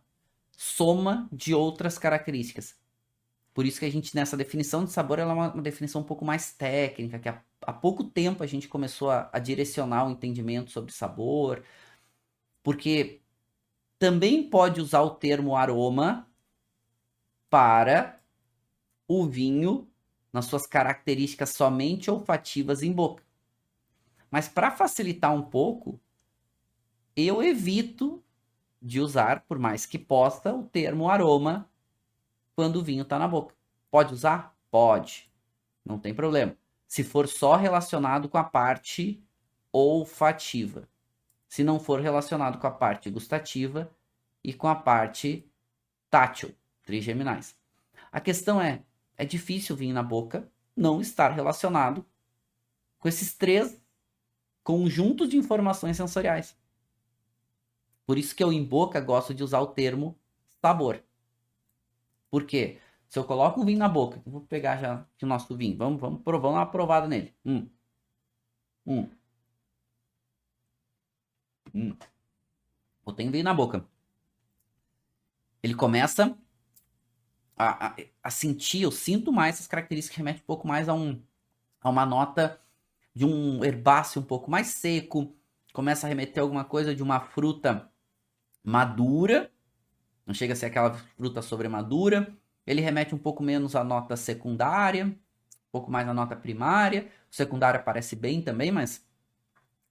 soma de outras características. Por isso que a gente, nessa definição de sabor, ela é uma definição um pouco mais técnica, que há pouco tempo a gente começou a direcionar o entendimento sobre sabor, porque também pode usar o termo aroma para o vinho nas suas características somente olfativas em boca. Mas para facilitar um pouco, eu evito de usar, por mais que possa, o termo aroma quando o vinho está na boca. Pode usar? Pode. Não tem problema. Se for só relacionado com a parte olfativa. Se não for relacionado com a parte gustativa e com a parte tátil, trigeminais. A questão é difícil o vinho na boca não estar relacionado com esses 3 conjuntos de informações sensoriais. Por isso que eu em boca gosto de usar o termo sabor. Por quê? Se eu coloco um vinho na boca, eu vou pegar já o nosso vinho, vamos dar uma provada nele. Eu tenho vinho na boca. Ele começa a sentir, eu sinto mais essas características que remetem um pouco mais a uma nota de um herbáceo um pouco mais seco, começa a remeter alguma coisa de uma fruta madura, não chega a ser aquela fruta sobremadura, ele remete um pouco menos à nota secundária, um pouco mais à nota primária, o secundário aparece bem também, mas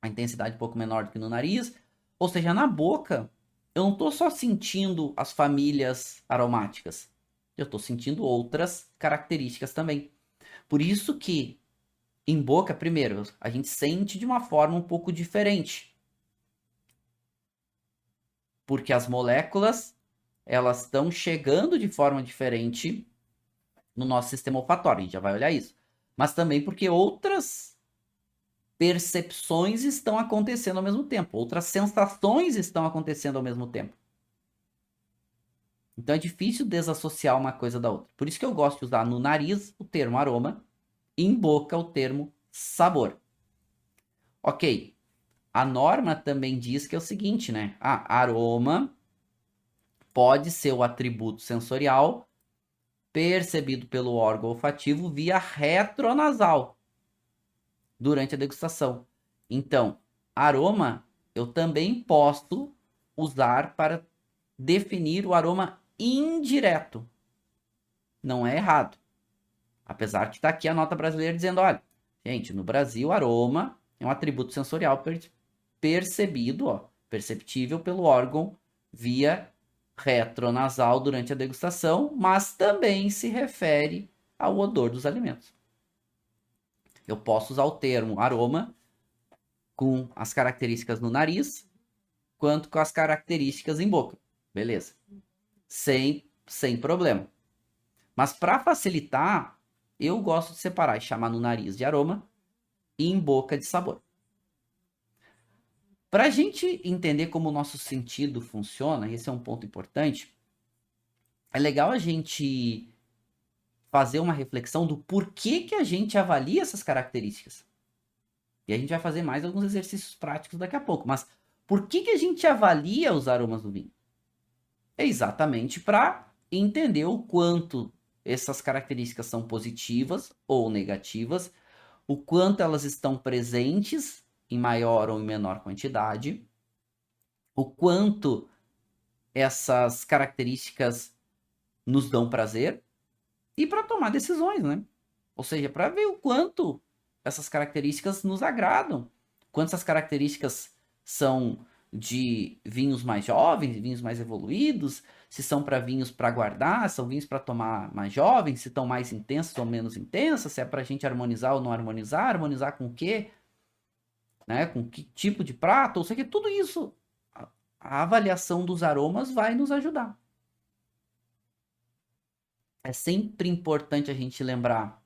a intensidade um pouco menor do que no nariz, ou seja, na boca, eu não estou só sentindo as famílias aromáticas, eu estou sentindo outras características também. Por isso que em boca, primeiro, a gente sente de uma forma um pouco diferente. Porque as moléculas, elas estão chegando de forma diferente no nosso sistema olfatório. A gente já vai olhar isso. Mas também porque outras percepções estão acontecendo ao mesmo tempo. Outras sensações estão acontecendo ao mesmo tempo. Então é difícil desassociar uma coisa da outra. Por isso que eu gosto de usar no nariz o termo aroma e em boca o termo sabor. Ok. A norma também diz que é o seguinte, né? Aroma pode ser o atributo sensorial percebido pelo órgão olfativo via retronasal durante a degustação. Então, aroma eu também posso usar para definir o aroma indireto. Não é errado. Apesar que está aqui a nota brasileira dizendo, olha, gente, no Brasil, aroma é um atributo sensorial percebido, perceptível pelo órgão via retronasal durante a degustação, mas também se refere ao odor dos alimentos. Eu posso usar o termo aroma com as características no nariz, quanto com as características em boca. Beleza. Sem problema. Mas para facilitar, eu gosto de separar e chamar no nariz de aroma e em boca de sabor. Para a gente entender como o nosso sentido funciona, esse é um ponto importante, é legal a gente fazer uma reflexão do porquê que a gente avalia essas características. E a gente vai fazer mais alguns exercícios práticos daqui a pouco. Mas por que a gente avalia os aromas do vinho? É exatamente para entender o quanto essas características são positivas ou negativas, o quanto elas estão presentes em maior ou em menor quantidade, o quanto essas características nos dão prazer e para tomar decisões, né? Ou seja, para ver o quanto essas características nos agradam, quanto essas características são de vinhos mais jovens, vinhos mais evoluídos, se são para vinhos para guardar, são vinhos para tomar mais jovens, se estão mais intensos ou menos intensos, se é para a gente harmonizar ou não harmonizar, harmonizar com o quê? Né? Com que tipo de prato, ou seja, tudo isso, a avaliação dos aromas vai nos ajudar. É sempre importante a gente lembrar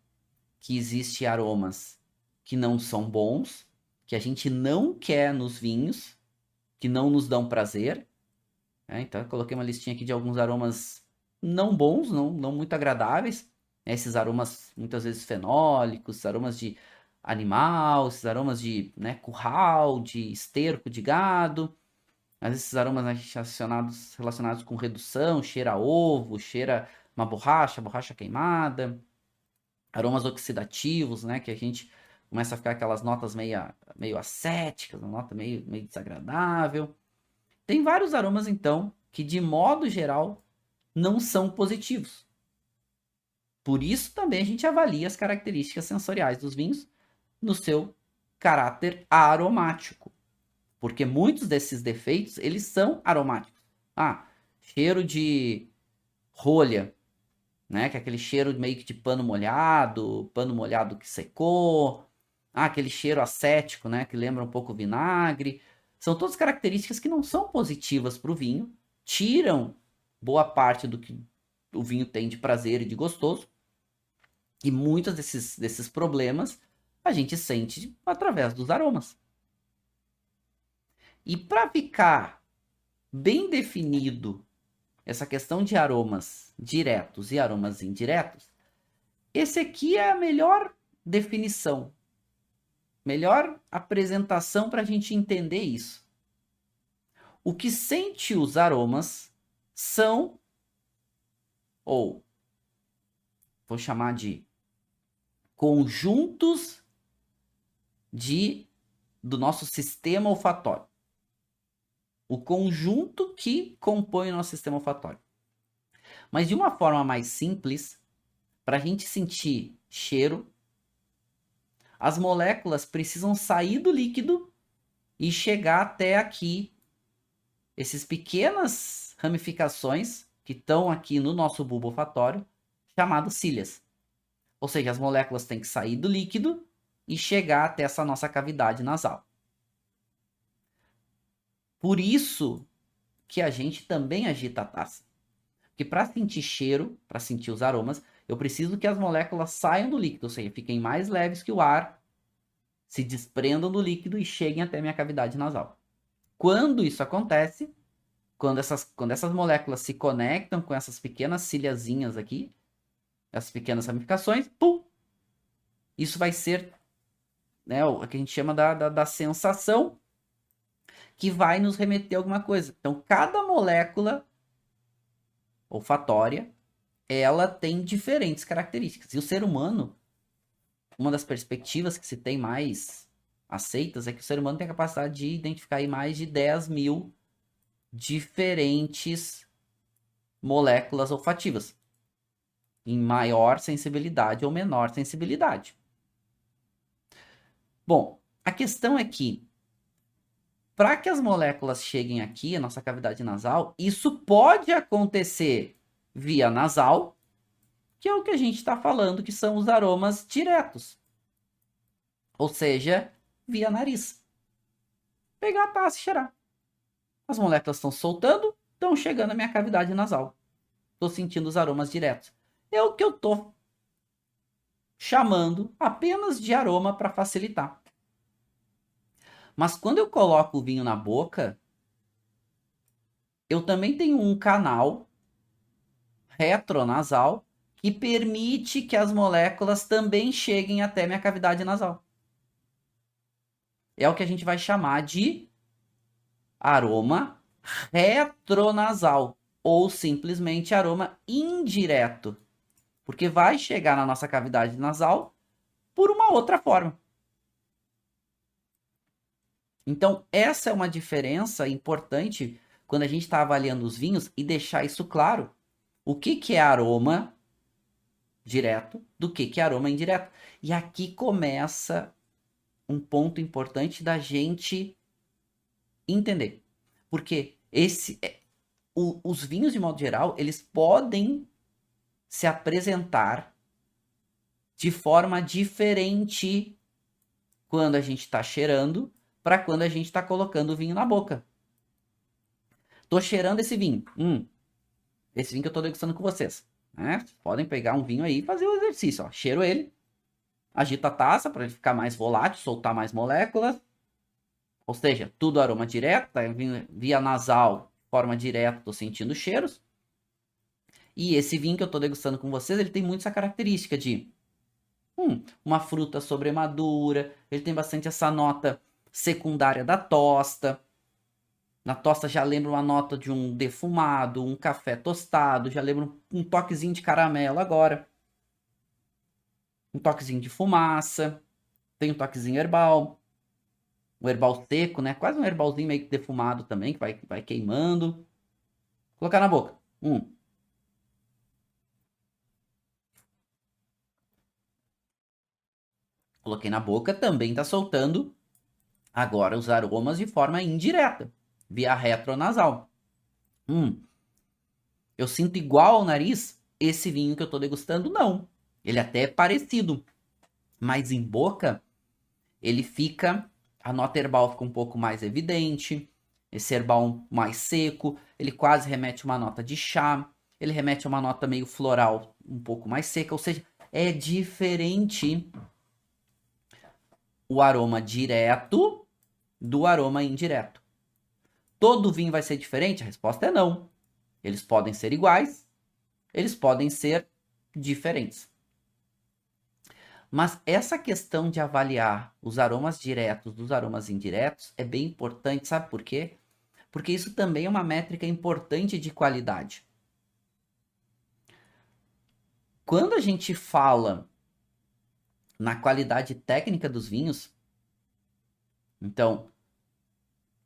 que existem aromas que não são bons, que a gente não quer nos vinhos, que não nos dão prazer. Então, eu coloquei uma listinha aqui de alguns aromas não bons, não muito agradáveis. Esses aromas, muitas vezes, fenólicos, aromas de animal, esses aromas de curral, de esterco de gado. Às vezes, esses aromas relacionados com redução, cheira a ovo, cheira uma borracha queimada. Aromas oxidativos, né, que a gente começa a ficar aquelas notas meio acéticas, uma nota meio desagradável. Tem vários aromas, então, que de modo geral não são positivos. Por isso também a gente avalia as características sensoriais dos vinhos no seu caráter aromático. Porque muitos desses defeitos, eles são aromáticos. Ah, cheiro de rolha, né? Que é aquele cheiro meio que de pano molhado que secou. Ah, aquele cheiro acético, né? Que lembra um pouco o vinagre. São todas características que não são positivas para o vinho, tiram boa parte do que o vinho tem de prazer e de gostoso. E muitos desses problemas a gente sente através dos aromas. E para ficar bem definido essa questão de aromas diretos e aromas indiretos, esse aqui é a melhor definição, melhor apresentação para a gente entender isso. O que sente os aromas são, ou vou chamar de conjuntos do nosso sistema olfatório. O conjunto que compõe o nosso sistema olfatório. Mas de uma forma mais simples, para a gente sentir cheiro, as moléculas precisam sair do líquido e chegar até aqui, essas pequenas ramificações que estão aqui no nosso bulbo olfatório, chamadas cílias. Ou seja, as moléculas têm que sair do líquido e chegar até essa nossa cavidade nasal. Por isso que a gente também agita a taça. Porque para sentir cheiro, para sentir os aromas, eu preciso que as moléculas saiam do líquido, ou seja, fiquem mais leves que o ar, se desprendam do líquido e cheguem até a minha cavidade nasal. Quando isso acontece, quando essas moléculas se conectam com essas pequenas ciliazinhas aqui, essas pequenas ramificações, pum! Isso vai ser, né, o que a gente chama da sensação que vai nos remeter a alguma coisa. Então, cada molécula olfatória, ela tem diferentes características. E o ser humano, uma das perspectivas que se tem mais aceitas é que o ser humano tem a capacidade de identificar aí mais de 10 mil diferentes moléculas olfativas, em maior sensibilidade ou menor sensibilidade. Bom, a questão é que, para que as moléculas cheguem aqui, a nossa cavidade nasal, isso pode acontecer via nasal, que é o que a gente está falando, que são os aromas diretos. Ou seja, via nariz. Pegar a taça e cheirar. As moléculas estão soltando, estão chegando à minha cavidade nasal. Estou sentindo os aromas diretos. É o que eu estou chamando apenas de aroma para facilitar. Mas quando eu coloco o vinho na boca, eu também tenho um canal retronasal que permite que as moléculas também cheguem até minha cavidade nasal. É o que a gente vai chamar de aroma retronasal ou simplesmente aroma indireto, porque vai chegar na nossa cavidade nasal por uma outra forma. Então, essa é uma diferença importante quando a gente está avaliando os vinhos e deixar isso claro. O que é aroma direto do que é aroma indireto. E aqui começa um ponto importante da gente entender. Porque os vinhos, de modo geral, eles podem se apresentar de forma diferente quando a gente está cheirando para quando a gente está colocando o vinho na boca. Tô cheirando esse vinho. Esse vinho que eu tô degustando com vocês. Né? Podem pegar um vinho aí e fazer o exercício. Ó. Cheiro ele. Agita a taça para ele ficar mais volátil, soltar mais moléculas. Ou seja, tudo aroma direto. Tá? Via nasal, forma direta, tô sentindo cheiros. E esse vinho que eu tô degustando com vocês, ele tem muito essa característica de uma fruta sobremadura. Ele tem bastante essa nota secundária da tosta. Na tosta já lembra uma nota de um defumado, um café tostado, já lembra um toquezinho de caramelo agora. Um toquezinho de fumaça, tem um toquezinho herbal, um herbal seco, né? Quase um herbalzinho meio que defumado também, que vai queimando. Colocar na boca. Coloquei na boca, também está soltando agora os aromas de forma indireta, via retronasal. Eu sinto igual ao nariz esse vinho que eu estou degustando? Não. Ele até é parecido, mas em boca ele fica, a nota herbal fica um pouco mais evidente, esse herbal mais seco, ele quase remete a uma nota de chá, ele remete a uma nota meio floral um pouco mais seca, ou seja, é diferente o aroma direto do aroma indireto. Todo vinho vai ser diferente? A resposta é não. Eles podem ser iguais, eles podem ser diferentes. Mas essa questão de avaliar os aromas diretos dos aromas indiretos é bem importante, sabe por quê? Porque isso também é uma métrica importante de qualidade. Quando a gente fala na qualidade técnica dos vinhos, então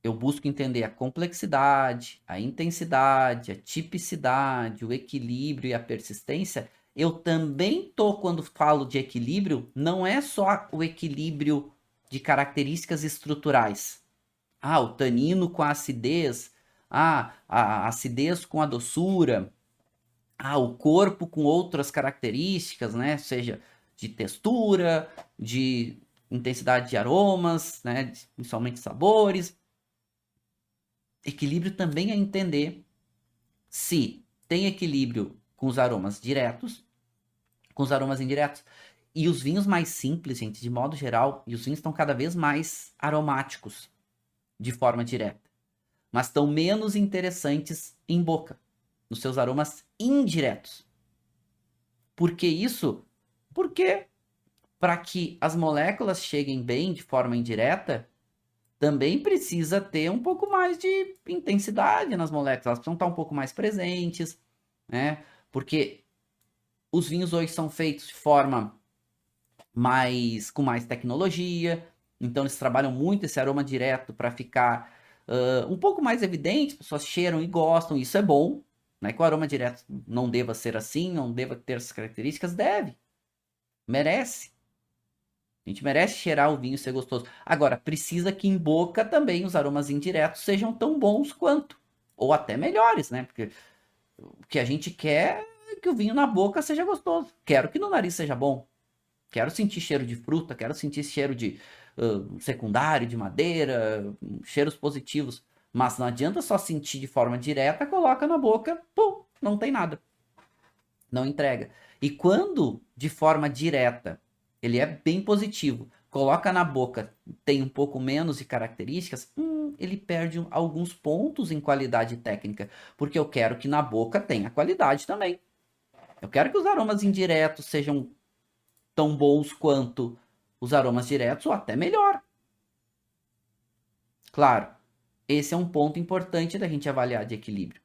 eu busco entender a complexidade, a intensidade, a tipicidade, o equilíbrio e a persistência. Eu também tô, quando falo de equilíbrio, não é só o equilíbrio de características estruturais. Ah, o tanino com a acidez. Ah, a acidez com a doçura. Ah, o corpo com outras características, né? Seja de textura, de intensidade de aromas, né? Principalmente sabores. Equilíbrio também é entender se tem equilíbrio com os aromas diretos, com os aromas indiretos. E os vinhos mais simples, gente, de modo geral, e os vinhos estão cada vez mais aromáticos de forma direta, mas estão menos interessantes em boca, nos seus aromas indiretos. Por que isso? Porque para que as moléculas cheguem bem de forma indireta, também precisa ter um pouco mais de intensidade nas moléculas, elas precisam estar um pouco mais presentes, né? Porque os vinhos hoje são feitos de forma com mais tecnologia, então eles trabalham muito esse aroma direto para ficar um pouco mais evidente, as pessoas cheiram e gostam, isso é bom, né? Que o aroma direto não deva ser assim, não deva ter essas características, deve, merece. A gente merece cheirar o vinho e ser gostoso. Agora, precisa que em boca também os aromas indiretos sejam tão bons quanto. Ou até melhores, né? Porque o que a gente quer é que o vinho na boca seja gostoso. Quero que no nariz seja bom. Quero sentir cheiro de fruta, quero sentir cheiro de secundário, de madeira, cheiros positivos. Mas não adianta só sentir de forma direta, coloca na boca, pum, não tem nada. Não entrega. E quando de forma direta ele é bem positivo, coloca na boca, tem um pouco menos de características, ele perde alguns pontos em qualidade técnica, porque eu quero que na boca tenha qualidade também. Eu quero que os aromas indiretos sejam tão bons quanto os aromas diretos ou até melhor. Claro, esse é um ponto importante da gente avaliar de equilíbrio.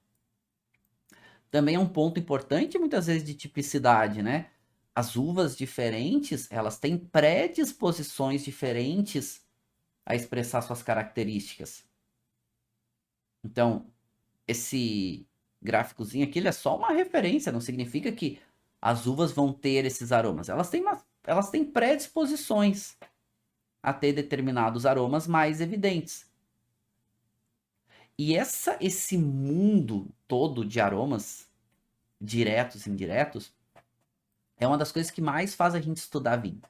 Também é um ponto importante muitas vezes de tipicidade, né? As uvas diferentes, elas têm predisposições diferentes a expressar suas características. Então, esse gráficozinho aqui ele é só uma referência, não significa que as uvas vão ter esses aromas. Elas têm predisposições a ter determinados aromas mais evidentes. E esse mundo todo de aromas, diretos e indiretos, é uma das coisas que mais faz a gente estudar vinho.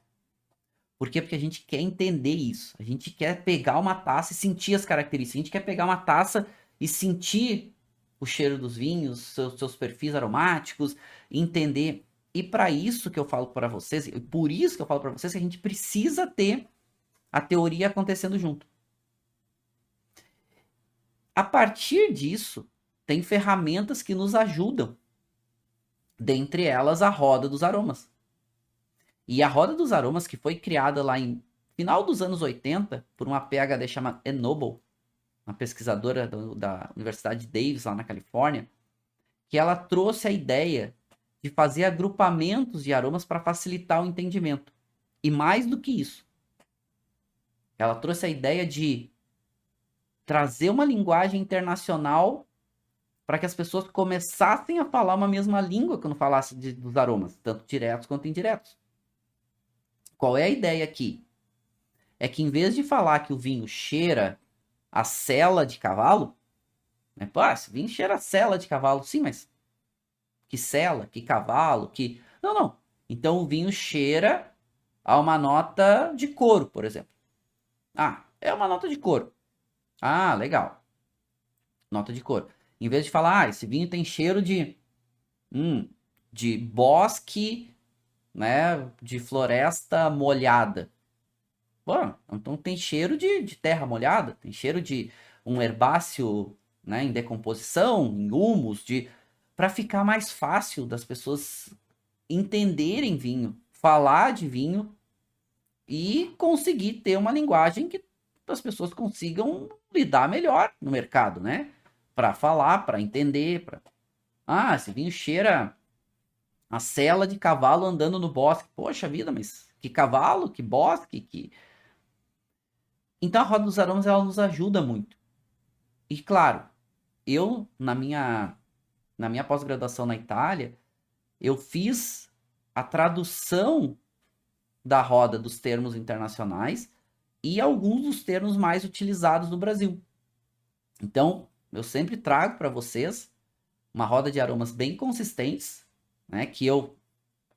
Por quê? Porque a gente quer entender isso. A gente quer pegar uma taça e sentir as características. A gente quer pegar uma taça e sentir o cheiro dos vinhos, seus perfis aromáticos, entender. E para isso que eu falo para vocês, e por isso que eu falo para vocês que a gente precisa ter a teoria acontecendo junto. A partir disso, tem ferramentas que nos ajudam. Dentre elas, a roda dos aromas. E a roda dos aromas, que foi criada lá em final dos anos 80 por uma PhD chamada Enoble, uma pesquisadora da Universidade Davis, lá na Califórnia, que ela trouxe a ideia de fazer agrupamentos de aromas para facilitar o entendimento. E mais do que isso, ela trouxe a ideia de trazer uma linguagem internacional para que as pessoas começassem a falar uma mesma língua quando falasse dos aromas, tanto diretos quanto indiretos. Qual é a ideia aqui? É que em vez de falar que o vinho cheira a sela de cavalo, né? Pô, esse vinho cheira a sela de cavalo. Sim, mas que sela, que cavalo, que... Não, não. Então o vinho cheira a uma nota de couro, por exemplo. Ah, é uma nota de couro. Ah, legal. Nota de couro. Em vez de falar, esse vinho tem cheiro de bosque, né, de floresta molhada. Bom, então tem cheiro de terra molhada, tem cheiro de um herbáceo, né, em decomposição, em humus, para ficar mais fácil das pessoas entenderem vinho, falar de vinho e conseguir ter uma linguagem que as pessoas consigam lidar melhor no mercado, né? Para falar, para entender, ah, esse vinho cheira a sela de cavalo andando no bosque. Poxa vida, mas que cavalo, que bosque, que... Então a roda dos aromas ela nos ajuda muito. E claro, eu na minha pós-graduação na Itália, eu fiz a tradução da roda dos termos internacionais e alguns dos termos mais utilizados no Brasil. Então, eu sempre trago para vocês uma roda de aromas bem consistentes, né, que eu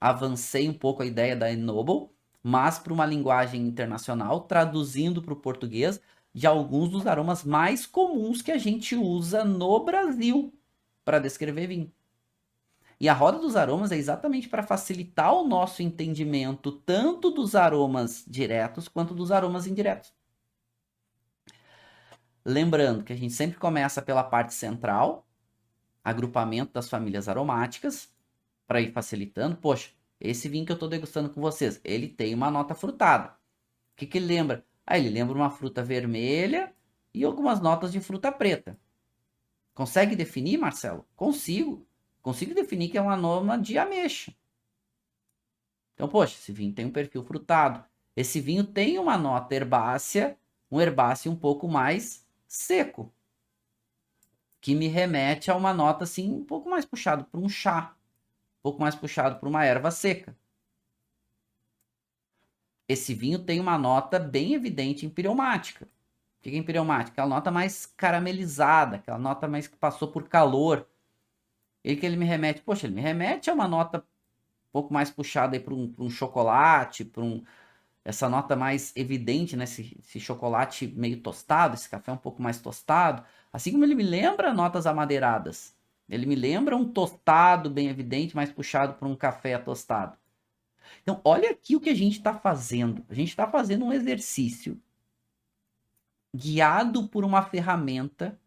avancei um pouco a ideia da Enoble, mas para uma linguagem internacional, traduzindo para o português de alguns dos aromas mais comuns que a gente usa no Brasil para descrever vinho. E a roda dos aromas é exatamente para facilitar o nosso entendimento tanto dos aromas diretos quanto dos aromas indiretos. Lembrando que a gente sempre começa pela parte central, agrupamento das famílias aromáticas, para ir facilitando. Poxa, esse vinho que eu estou degustando com vocês, ele tem uma nota frutada. O que ele lembra? Ah, ele lembra uma fruta vermelha e algumas notas de fruta preta. Consegue definir, Marcelo? Consigo. Consigo definir que é um aroma de ameixa. Então, poxa, esse vinho tem um perfil frutado. Esse vinho tem uma nota herbácea, um herbáceo um pouco mais seco, que me remete a uma nota assim um pouco mais puxado para um chá, um pouco mais puxado para uma erva seca. Esse vinho tem uma nota bem evidente empiriomática. O que é empiriomática? Aquela nota mais caramelizada, aquela nota mais que passou por calor. E que ele me remete, poxa, ele me remete a uma nota um pouco mais puxada para um chocolate, essa nota mais evidente, né? Esse chocolate meio tostado, esse café um pouco mais tostado. Assim como ele me lembra notas amadeiradas. Ele me lembra um tostado bem evidente, mais puxado para um café tostado. Então, olha aqui o que a gente está fazendo. A gente está fazendo um exercício guiado por uma ferramenta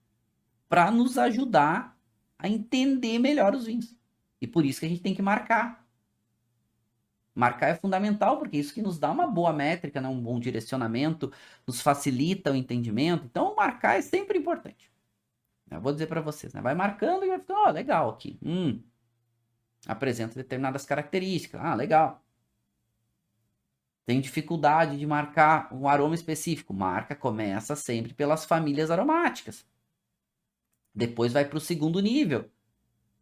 para nos ajudar a entender melhor os vinhos. E por isso que a gente tem que marcar. Marcar é fundamental, porque isso que nos dá uma boa métrica, né? Um bom direcionamento, nos facilita o entendimento. Então, marcar é sempre importante. Eu vou dizer para vocês, né? Vai marcando e vai ficando, ó, legal aqui. Apresenta determinadas características. Ah, legal. Tem dificuldade de marcar um aroma específico. Marca, começa sempre pelas famílias aromáticas. Depois vai para o segundo nível.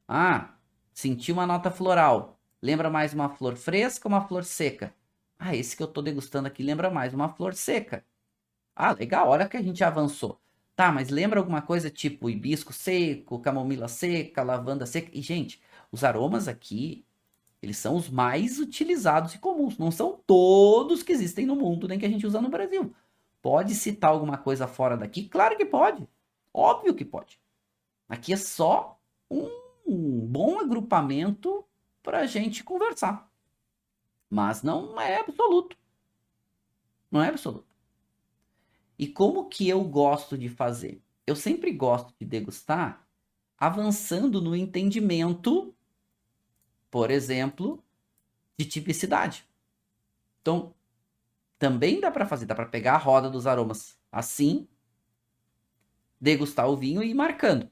Ah, senti uma nota floral. Lembra mais uma flor fresca ou uma flor seca? Ah, esse que eu estou degustando aqui lembra mais uma flor seca. Ah, legal, olha que a gente avançou. Tá, mas lembra alguma coisa tipo hibisco seco, camomila seca, lavanda seca? E, gente, os aromas aqui, eles são os mais utilizados e comuns. Não são todos que existem no mundo, nem que a gente usa no Brasil. Pode citar alguma coisa fora daqui? Claro que pode. Óbvio que pode. Aqui é só um bom agrupamento para a gente conversar. Mas não é absoluto. Não é absoluto. E como que eu gosto de fazer? Eu sempre gosto de degustar avançando no entendimento, por exemplo, de tipicidade. Então, também dá para fazer, dá para pegar a roda dos aromas assim, degustar o vinho e ir marcando.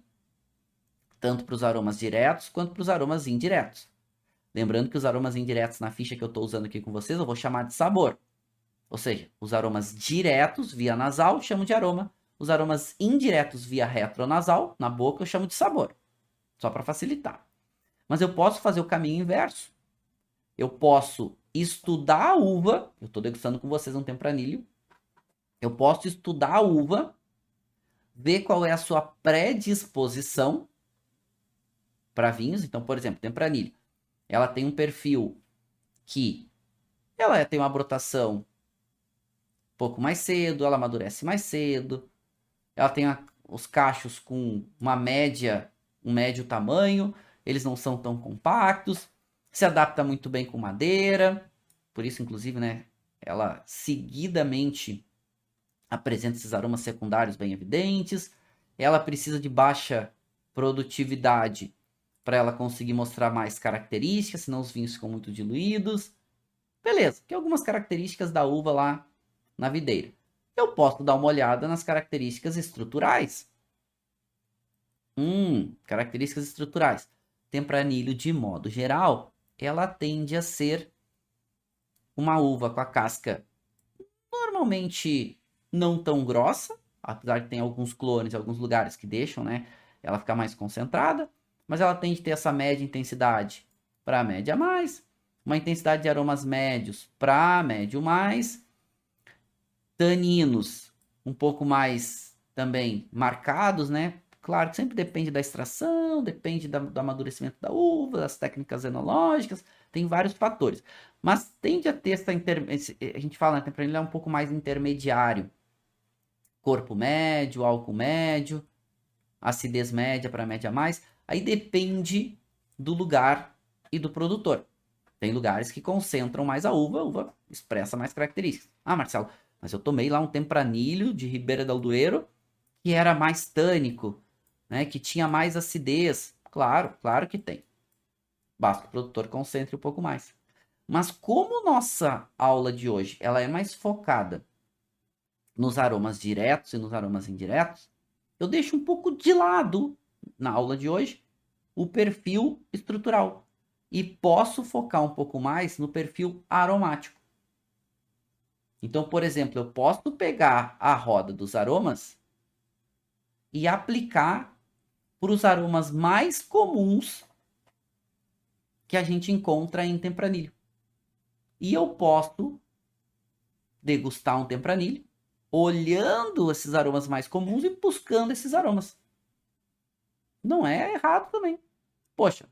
Tanto para os aromas diretos quanto para os aromas indiretos. Lembrando que os aromas indiretos na ficha que eu estou usando aqui com vocês, eu vou chamar de sabor. Ou seja, os aromas diretos via nasal, eu chamo de aroma. Os aromas indiretos via retronasal, na boca, eu chamo de sabor. Só para facilitar. Mas eu posso fazer o caminho inverso. Eu posso estudar a uva, eu estou degustando com vocês um tempranilho, eu posso estudar a uva, ver qual é a sua predisposição para vinhos. Então, por exemplo, tempranilho, ela tem um perfil que ela tem uma brotação um pouco mais cedo, ela amadurece mais cedo, ela tem os cachos com uma média, um médio tamanho, eles não são tão compactos, se adapta muito bem com madeira, por isso, inclusive, né, ela seguidamente apresenta esses aromas secundários bem evidentes, ela precisa de baixa produtividade para ela conseguir mostrar mais características, senão os vinhos ficam muito diluídos. Beleza, tem algumas características da uva lá na videira. Eu posso dar uma olhada nas características estruturais. Características estruturais. Tempranilho, de modo geral, ela tende a ser uma uva com a casca normalmente não tão grossa, apesar de ter alguns clones em alguns lugares que deixam, né, ela ficar mais concentrada, mas ela tende a ter essa média intensidade para média mais, uma intensidade de aromas médios para médio mais, taninos um pouco mais também marcados, né? Claro que sempre depende da extração, depende do amadurecimento da uva, das técnicas enológicas, tem vários fatores. Mas tende a ter essa a gente fala, né, tempranilho é um pouco mais intermediário. Corpo médio, álcool médio, acidez média para média mais. Aí depende do lugar e do produtor. Tem lugares que concentram mais a uva expressa mais características. Ah, Marcelo, mas eu tomei lá um tempranilho de Ribeira del Duero que era mais tânico, né, que tinha mais acidez. Claro, claro que tem. Basta que o produtor concentre um pouco mais. Mas como nossa aula de hoje ela é mais focada nos aromas diretos e nos aromas indiretos, eu deixo um pouco de lado, na aula de hoje, o perfil estrutural. E posso focar um pouco mais no perfil aromático. Então, por exemplo, eu posso pegar a roda dos aromas e aplicar para os aromas mais comuns que a gente encontra em tempranilho. E eu posso degustar um tempranilho olhando esses aromas mais comuns e buscando esses aromas. Não é errado também. Poxa,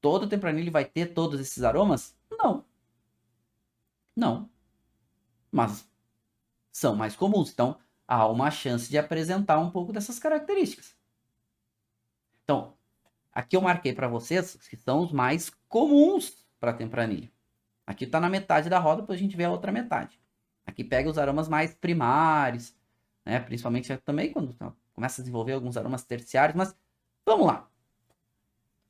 todo tempranilho vai ter todos esses aromas? Não. Não. Mas são mais comuns. Então, há uma chance de apresentar um pouco dessas características. Então, aqui eu marquei para vocês que são os mais comuns para tempranilho. Aqui está na metade da roda, depois a gente vê a outra metade. Aqui pega os aromas mais primários, né? Principalmente também quando começa a desenvolver alguns aromas terciários, mas vamos lá.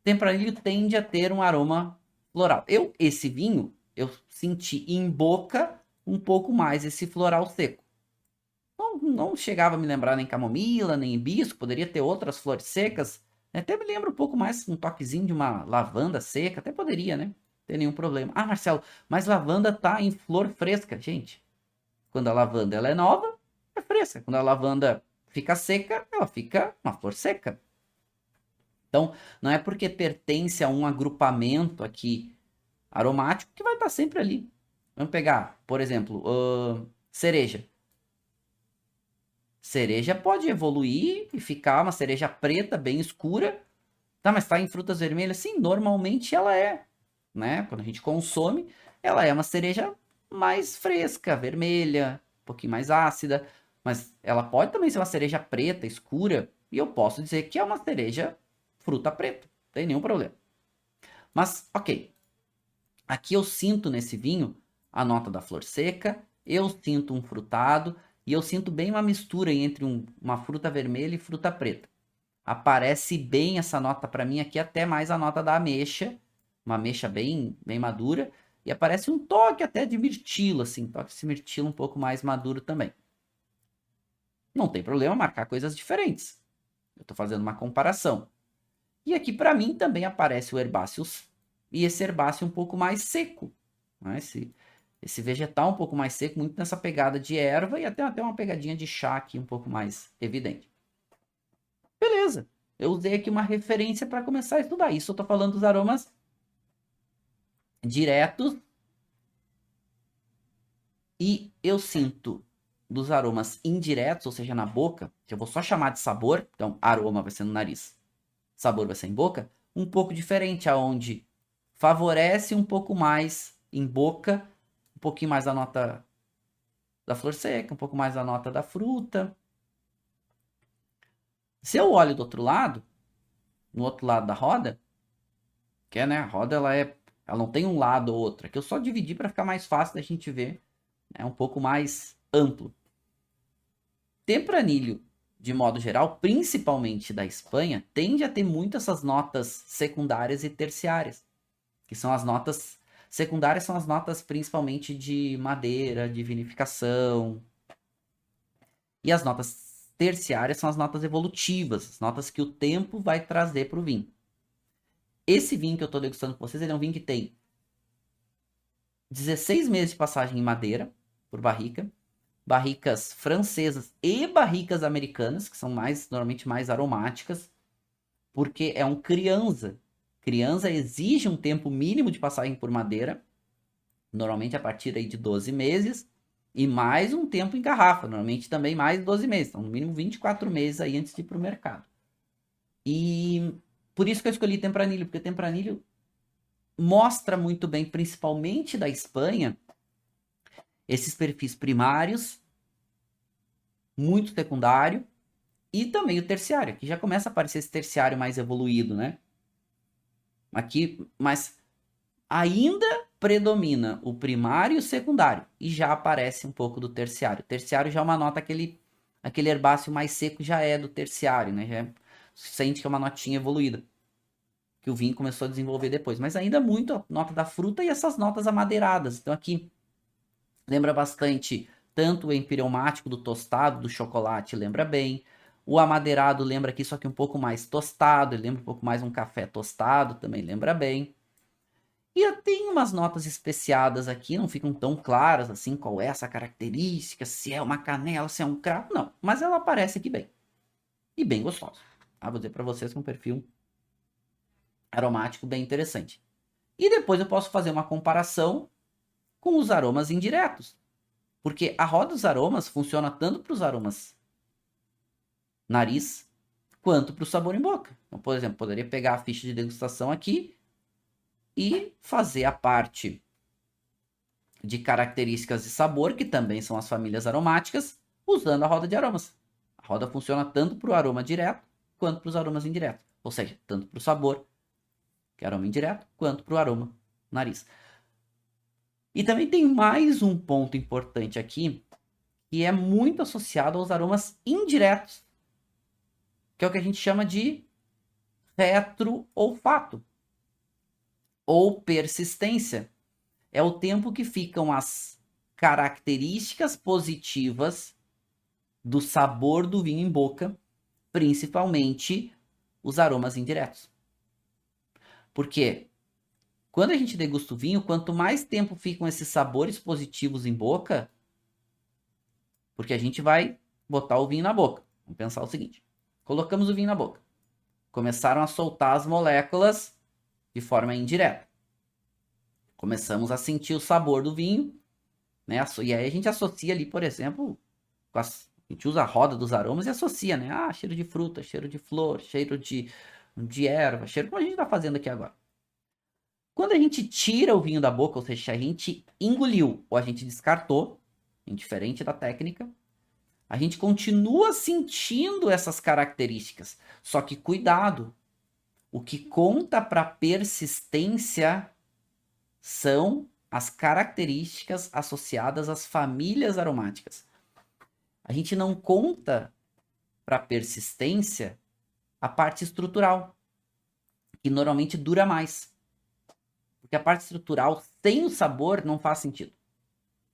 Tempranilho tende a ter um aroma floral. Esse vinho, eu senti em boca um pouco mais esse floral seco. Não chegava a me lembrar nem camomila, nem hibisco, poderia ter outras flores secas. Até me lembra um pouco mais, um toquezinho de uma lavanda seca, até poderia, né? Não tem nenhum problema. Ah, Marcelo, mas lavanda tá em flor fresca. Gente, quando a lavanda ela é nova, é fresca. Quando a lavanda fica seca, ela fica uma flor seca. Então, não é porque pertence a um agrupamento aqui aromático que vai estar sempre ali. Vamos pegar, por exemplo, cereja. Cereja pode evoluir e ficar uma cereja preta, bem escura. Tá, mas está em frutas vermelhas? Sim, normalmente ela é. Né? Quando a gente consome, ela é uma cereja mais fresca, vermelha, um pouquinho mais ácida. Mas ela pode também ser uma cereja preta, escura. E eu posso dizer que é uma cereja fruta preta. Não tem nenhum problema. Mas, ok. Aqui eu sinto nesse vinho a nota da flor seca. Eu sinto um frutado. E eu sinto bem uma mistura entre uma fruta vermelha e fruta preta. Aparece bem essa nota para mim aqui, até mais a nota da ameixa. Uma ameixa bem, bem madura. E aparece um toque até de mirtilo, assim. Toque de mirtilo um pouco mais maduro também. Não tem problema marcar coisas diferentes. Eu estou fazendo uma comparação. E aqui para mim também aparece o herbáceos. E esse herbáceo um pouco mais seco. Né? Esse vegetal um pouco mais seco, muito nessa pegada de erva e até uma pegadinha de chá aqui um pouco mais evidente. Beleza. Eu usei aqui uma referência para começar a estudar. Isso eu estou falando dos aromas diretos E eu sinto dos aromas indiretos, ou seja, na boca, que eu vou só chamar de sabor, então aroma vai ser no nariz, sabor vai ser em boca, um pouco diferente, aonde favorece um pouco mais em boca, um pouquinho mais a nota da flor seca, um pouco mais a nota da fruta. Se eu olho do outro lado, no outro lado da roda, que é, né, a roda ela não tem um lado ou outro, aqui eu só dividi para ficar mais fácil da gente ver, né, um pouco mais amplo. Tempranilho, de modo geral, principalmente da Espanha, tende a ter muito essas notas secundárias e terciárias, que são as notas secundárias, são as notas principalmente de madeira, de vinificação, e as notas terciárias são as notas evolutivas, as notas que o tempo vai trazer para o vinho. Esse vinho que eu estou degustando com vocês, ele é um vinho que tem 16 meses de passagem em madeira, por barrica, barricas francesas e barricas americanas, que são normalmente mais aromáticas, porque é um criança. Criança exige um tempo mínimo de passagem por madeira, normalmente a partir aí de 12 meses, e mais um tempo em garrafa, normalmente também mais 12 meses, então no mínimo 24 meses aí antes de ir para o mercado. E por isso que eu escolhi Tempranillo, porque Tempranillo mostra muito bem, principalmente da Espanha, esses perfis primários, muito secundário, e também o terciário, que já começa a aparecer esse terciário mais evoluído, né? Aqui, mas ainda predomina o primário e o secundário, e já aparece um pouco do terciário. O terciário já é uma nota, aquele herbáceo mais seco já é do terciário, né? Já sente que é uma notinha evoluída, que o vinho começou a desenvolver depois. Mas ainda muito a nota da fruta e essas notas amadeiradas. Então aqui lembra bastante tanto o empireumático do tostado, do chocolate, lembra bem. O amadeirado lembra aqui, só que um pouco mais tostado, ele lembra um pouco mais um café tostado, também lembra bem. E tem umas notas especiadas aqui, não ficam tão claras assim qual é essa característica, se é uma canela, se é um cravo, não. Mas ela aparece aqui bem. E bem gostosa. Vou dizer para vocês que é um perfil aromático bem interessante. E depois eu posso fazer uma comparação com os aromas indiretos. Porque a roda dos aromas funciona tanto para os aromas nariz, quanto para o sabor em boca. Então, por exemplo, poderia pegar a ficha de degustação aqui e fazer a parte de características de sabor, que também são as famílias aromáticas, usando a roda de aromas. A roda funciona tanto para o aroma direto, quanto para os aromas indiretos. Ou seja, tanto para o sabor, que é aroma indireto, quanto para o aroma nariz. E também tem mais um ponto importante aqui, que é muito associado aos aromas indiretos, que é o que a gente chama de retroolfato ou persistência. É o tempo que ficam as características positivas do sabor do vinho em boca, principalmente os aromas indiretos. Porque quando a gente degusta o vinho, quanto mais tempo ficam esses sabores positivos em boca, porque a gente vai botar o vinho na boca. Vamos pensar o seguinte: colocamos o vinho na boca, começaram a soltar as moléculas de forma indireta. Começamos a sentir o sabor do vinho, né? E aí a gente associa ali, por exemplo, a gente usa a roda dos aromas e associa, né? Cheiro de fruta, cheiro de flor, cheiro de erva, cheiro como a gente está fazendo aqui agora. Quando a gente tira o vinho da boca, ou seja, a gente engoliu ou a gente descartou, indiferente da técnica, a gente continua sentindo essas características. Só que cuidado, o que conta para persistência são as características associadas às famílias aromáticas. A gente não conta para persistência a parte estrutural, que normalmente dura mais. Porque a parte estrutural, sem o sabor, não faz sentido.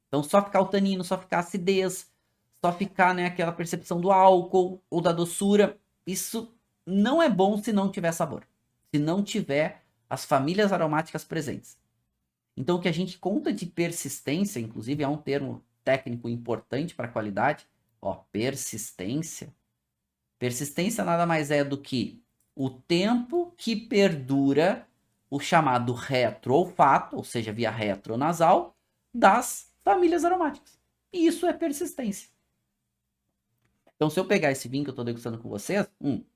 Então, só ficar o tanino, só ficar a acidez, só ficar, né, aquela percepção do álcool ou da doçura, isso não é bom se não tiver sabor. Se não tiver as famílias aromáticas presentes. Então, o que a gente conta de persistência, inclusive é um termo técnico importante para a qualidade, persistência. Persistência nada mais é do que o tempo que perdura o chamado retroolfato, ou seja, via retronasal, das famílias aromáticas. E isso é persistência. Então, se eu pegar esse vinho que eu estou degustando com vocês, e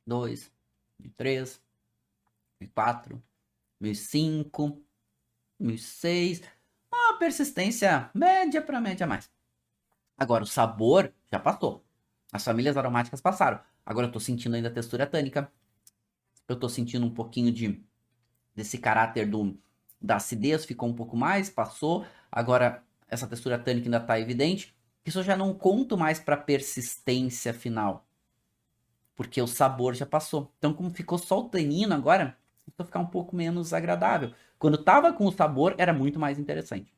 2, 3, 4, 5, 6. Uma persistência média para média mais. Agora, o sabor já passou. As famílias aromáticas passaram. Agora eu tô sentindo ainda a textura tânica. Eu tô sentindo um pouquinho desse caráter da acidez, ficou um pouco mais, passou. Agora, essa textura tânica ainda tá evidente. Isso eu já não conto mais para persistência final. Porque o sabor já passou. Então, como ficou só o tanino agora, vai ficar um pouco menos agradável. Quando tava com o sabor, era muito mais interessante.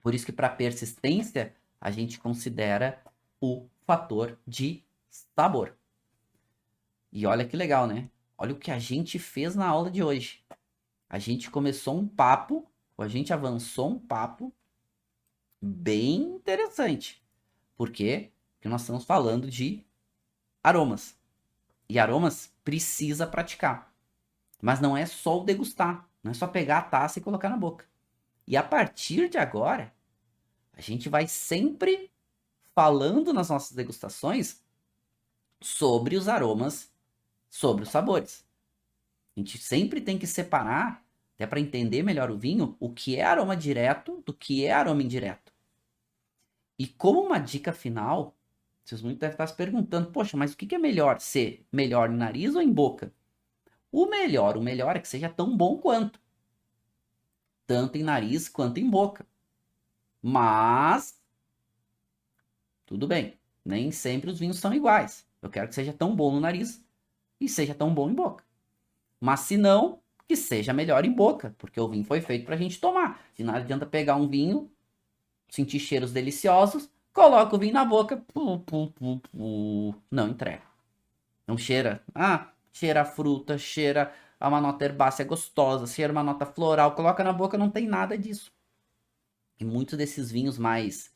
Por isso que para persistência, a gente considera o fator de sabor. E olha que legal, né? Olha o que a gente fez na aula de hoje. A gente começou um papo, a gente avançou um papo bem interessante. Por quê? Porque nós estamos falando de aromas. E aromas precisa praticar. Mas não é só o degustar. Não é só pegar a taça e colocar na boca. E a partir de agora, a gente vai sempre falando nas nossas degustações sobre os aromas, sobre os sabores. A gente sempre tem que separar, até para entender melhor o vinho, o que é aroma direto do que é aroma indireto. E como uma dica final, vocês muito devem estar se perguntando, poxa, mas o que é melhor? Ser melhor em nariz ou em boca? O melhor é que seja tão bom quanto. Tanto em nariz quanto em boca. Mas, tudo bem, nem sempre os vinhos são iguais. Eu quero que seja tão bom no nariz e seja tão bom em boca. Mas se não, que seja melhor em boca, porque o vinho foi feito pra gente tomar. Se não adianta pegar um vinho, sentir cheiros deliciosos, coloca o vinho na boca, não entrega. Não cheira, cheira a fruta, cheira a uma nota herbácea gostosa, cheira uma nota floral, coloca na boca, não tem nada disso. E muitos desses vinhos mais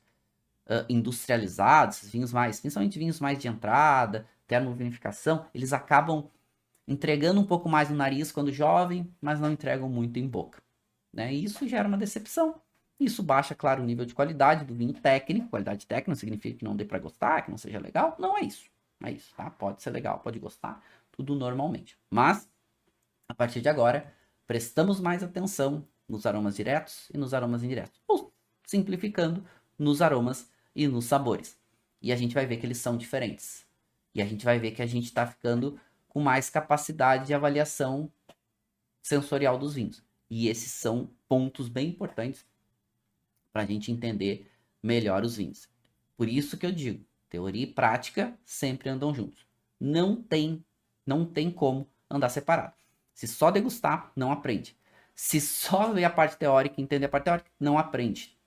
industrializados, esses vinhos mais, principalmente vinhos mais de entrada, termovinificação, eles acabam entregando um pouco mais no nariz quando jovem, mas não entregam muito em boca. Né? E isso gera uma decepção. Isso baixa, claro, o nível de qualidade do vinho técnico. Qualidade técnica não significa que não dê para gostar, que não seja legal. Não é isso. Não é isso, tá? Pode ser legal, pode gostar, tudo normalmente. Mas, a partir de agora, prestamos mais atenção nos aromas diretos e nos aromas indiretos. Ou, simplificando, nos aromas e nos sabores. E a gente vai ver que eles são diferentes. E a gente vai ver que a gente está ficando com mais capacidade de avaliação sensorial dos vinhos. E esses são pontos bem importantes para a gente entender melhor os vinhos. Por isso que eu digo, teoria e prática sempre andam juntos. Não tem como andar separado. Se só degustar, não aprende. Se só ver a parte teórica e entender a parte teórica, não aprende.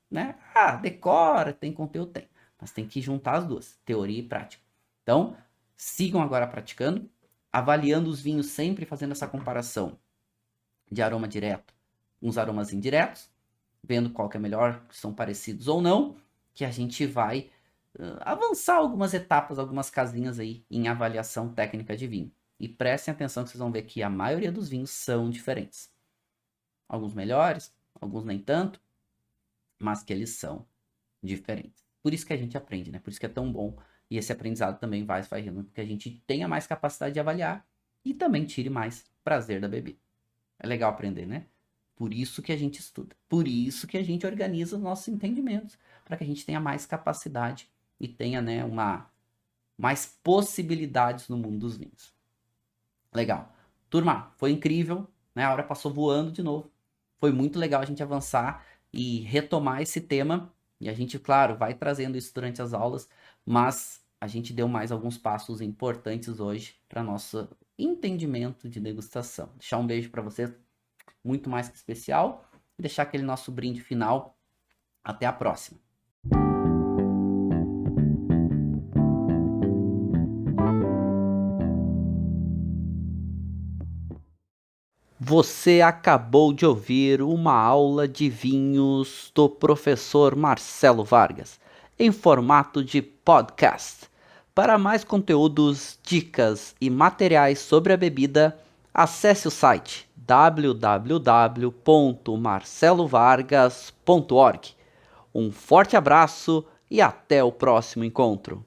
Né? Decora, tem conteúdo, tem. Mas tem que juntar as duas, teoria e prática. Então, sigam agora praticando, avaliando os vinhos sempre, fazendo essa comparação de aroma direto com os aromas indiretos, vendo qual que é melhor, se são parecidos ou não, que a gente vai avançar algumas etapas, algumas casinhas aí em avaliação técnica de vinho. E prestem atenção que vocês vão ver que a maioria dos vinhos são diferentes. Alguns melhores, alguns nem tanto, mas que eles são diferentes. Por isso que a gente aprende, né? Por isso que é tão bom. E esse aprendizado também vai fazendo com que a gente tenha mais capacidade de avaliar e também tire mais prazer da bebida. É legal aprender, né? Por isso que a gente estuda. Por isso que a gente organiza os nossos entendimentos. Para que a gente tenha mais capacidade e tenha, né, mais possibilidades no mundo dos vinhos. Legal. Turma, foi incrível, né? A hora passou voando de novo. Foi muito legal a gente avançar e retomar esse tema. E a gente, claro, vai trazendo isso durante as aulas, mas a gente deu mais alguns passos importantes hoje para nosso entendimento de degustação. Deixar um beijo para vocês, muito mais que especial, e deixar aquele nosso brinde final. Até a próxima. Você acabou de ouvir uma aula de vinhos do professor Marcelo Vargas, em formato de podcast. Para mais conteúdos, dicas e materiais sobre a bebida, acesse o site www.marcelovargas.org. Um forte abraço e até o próximo encontro.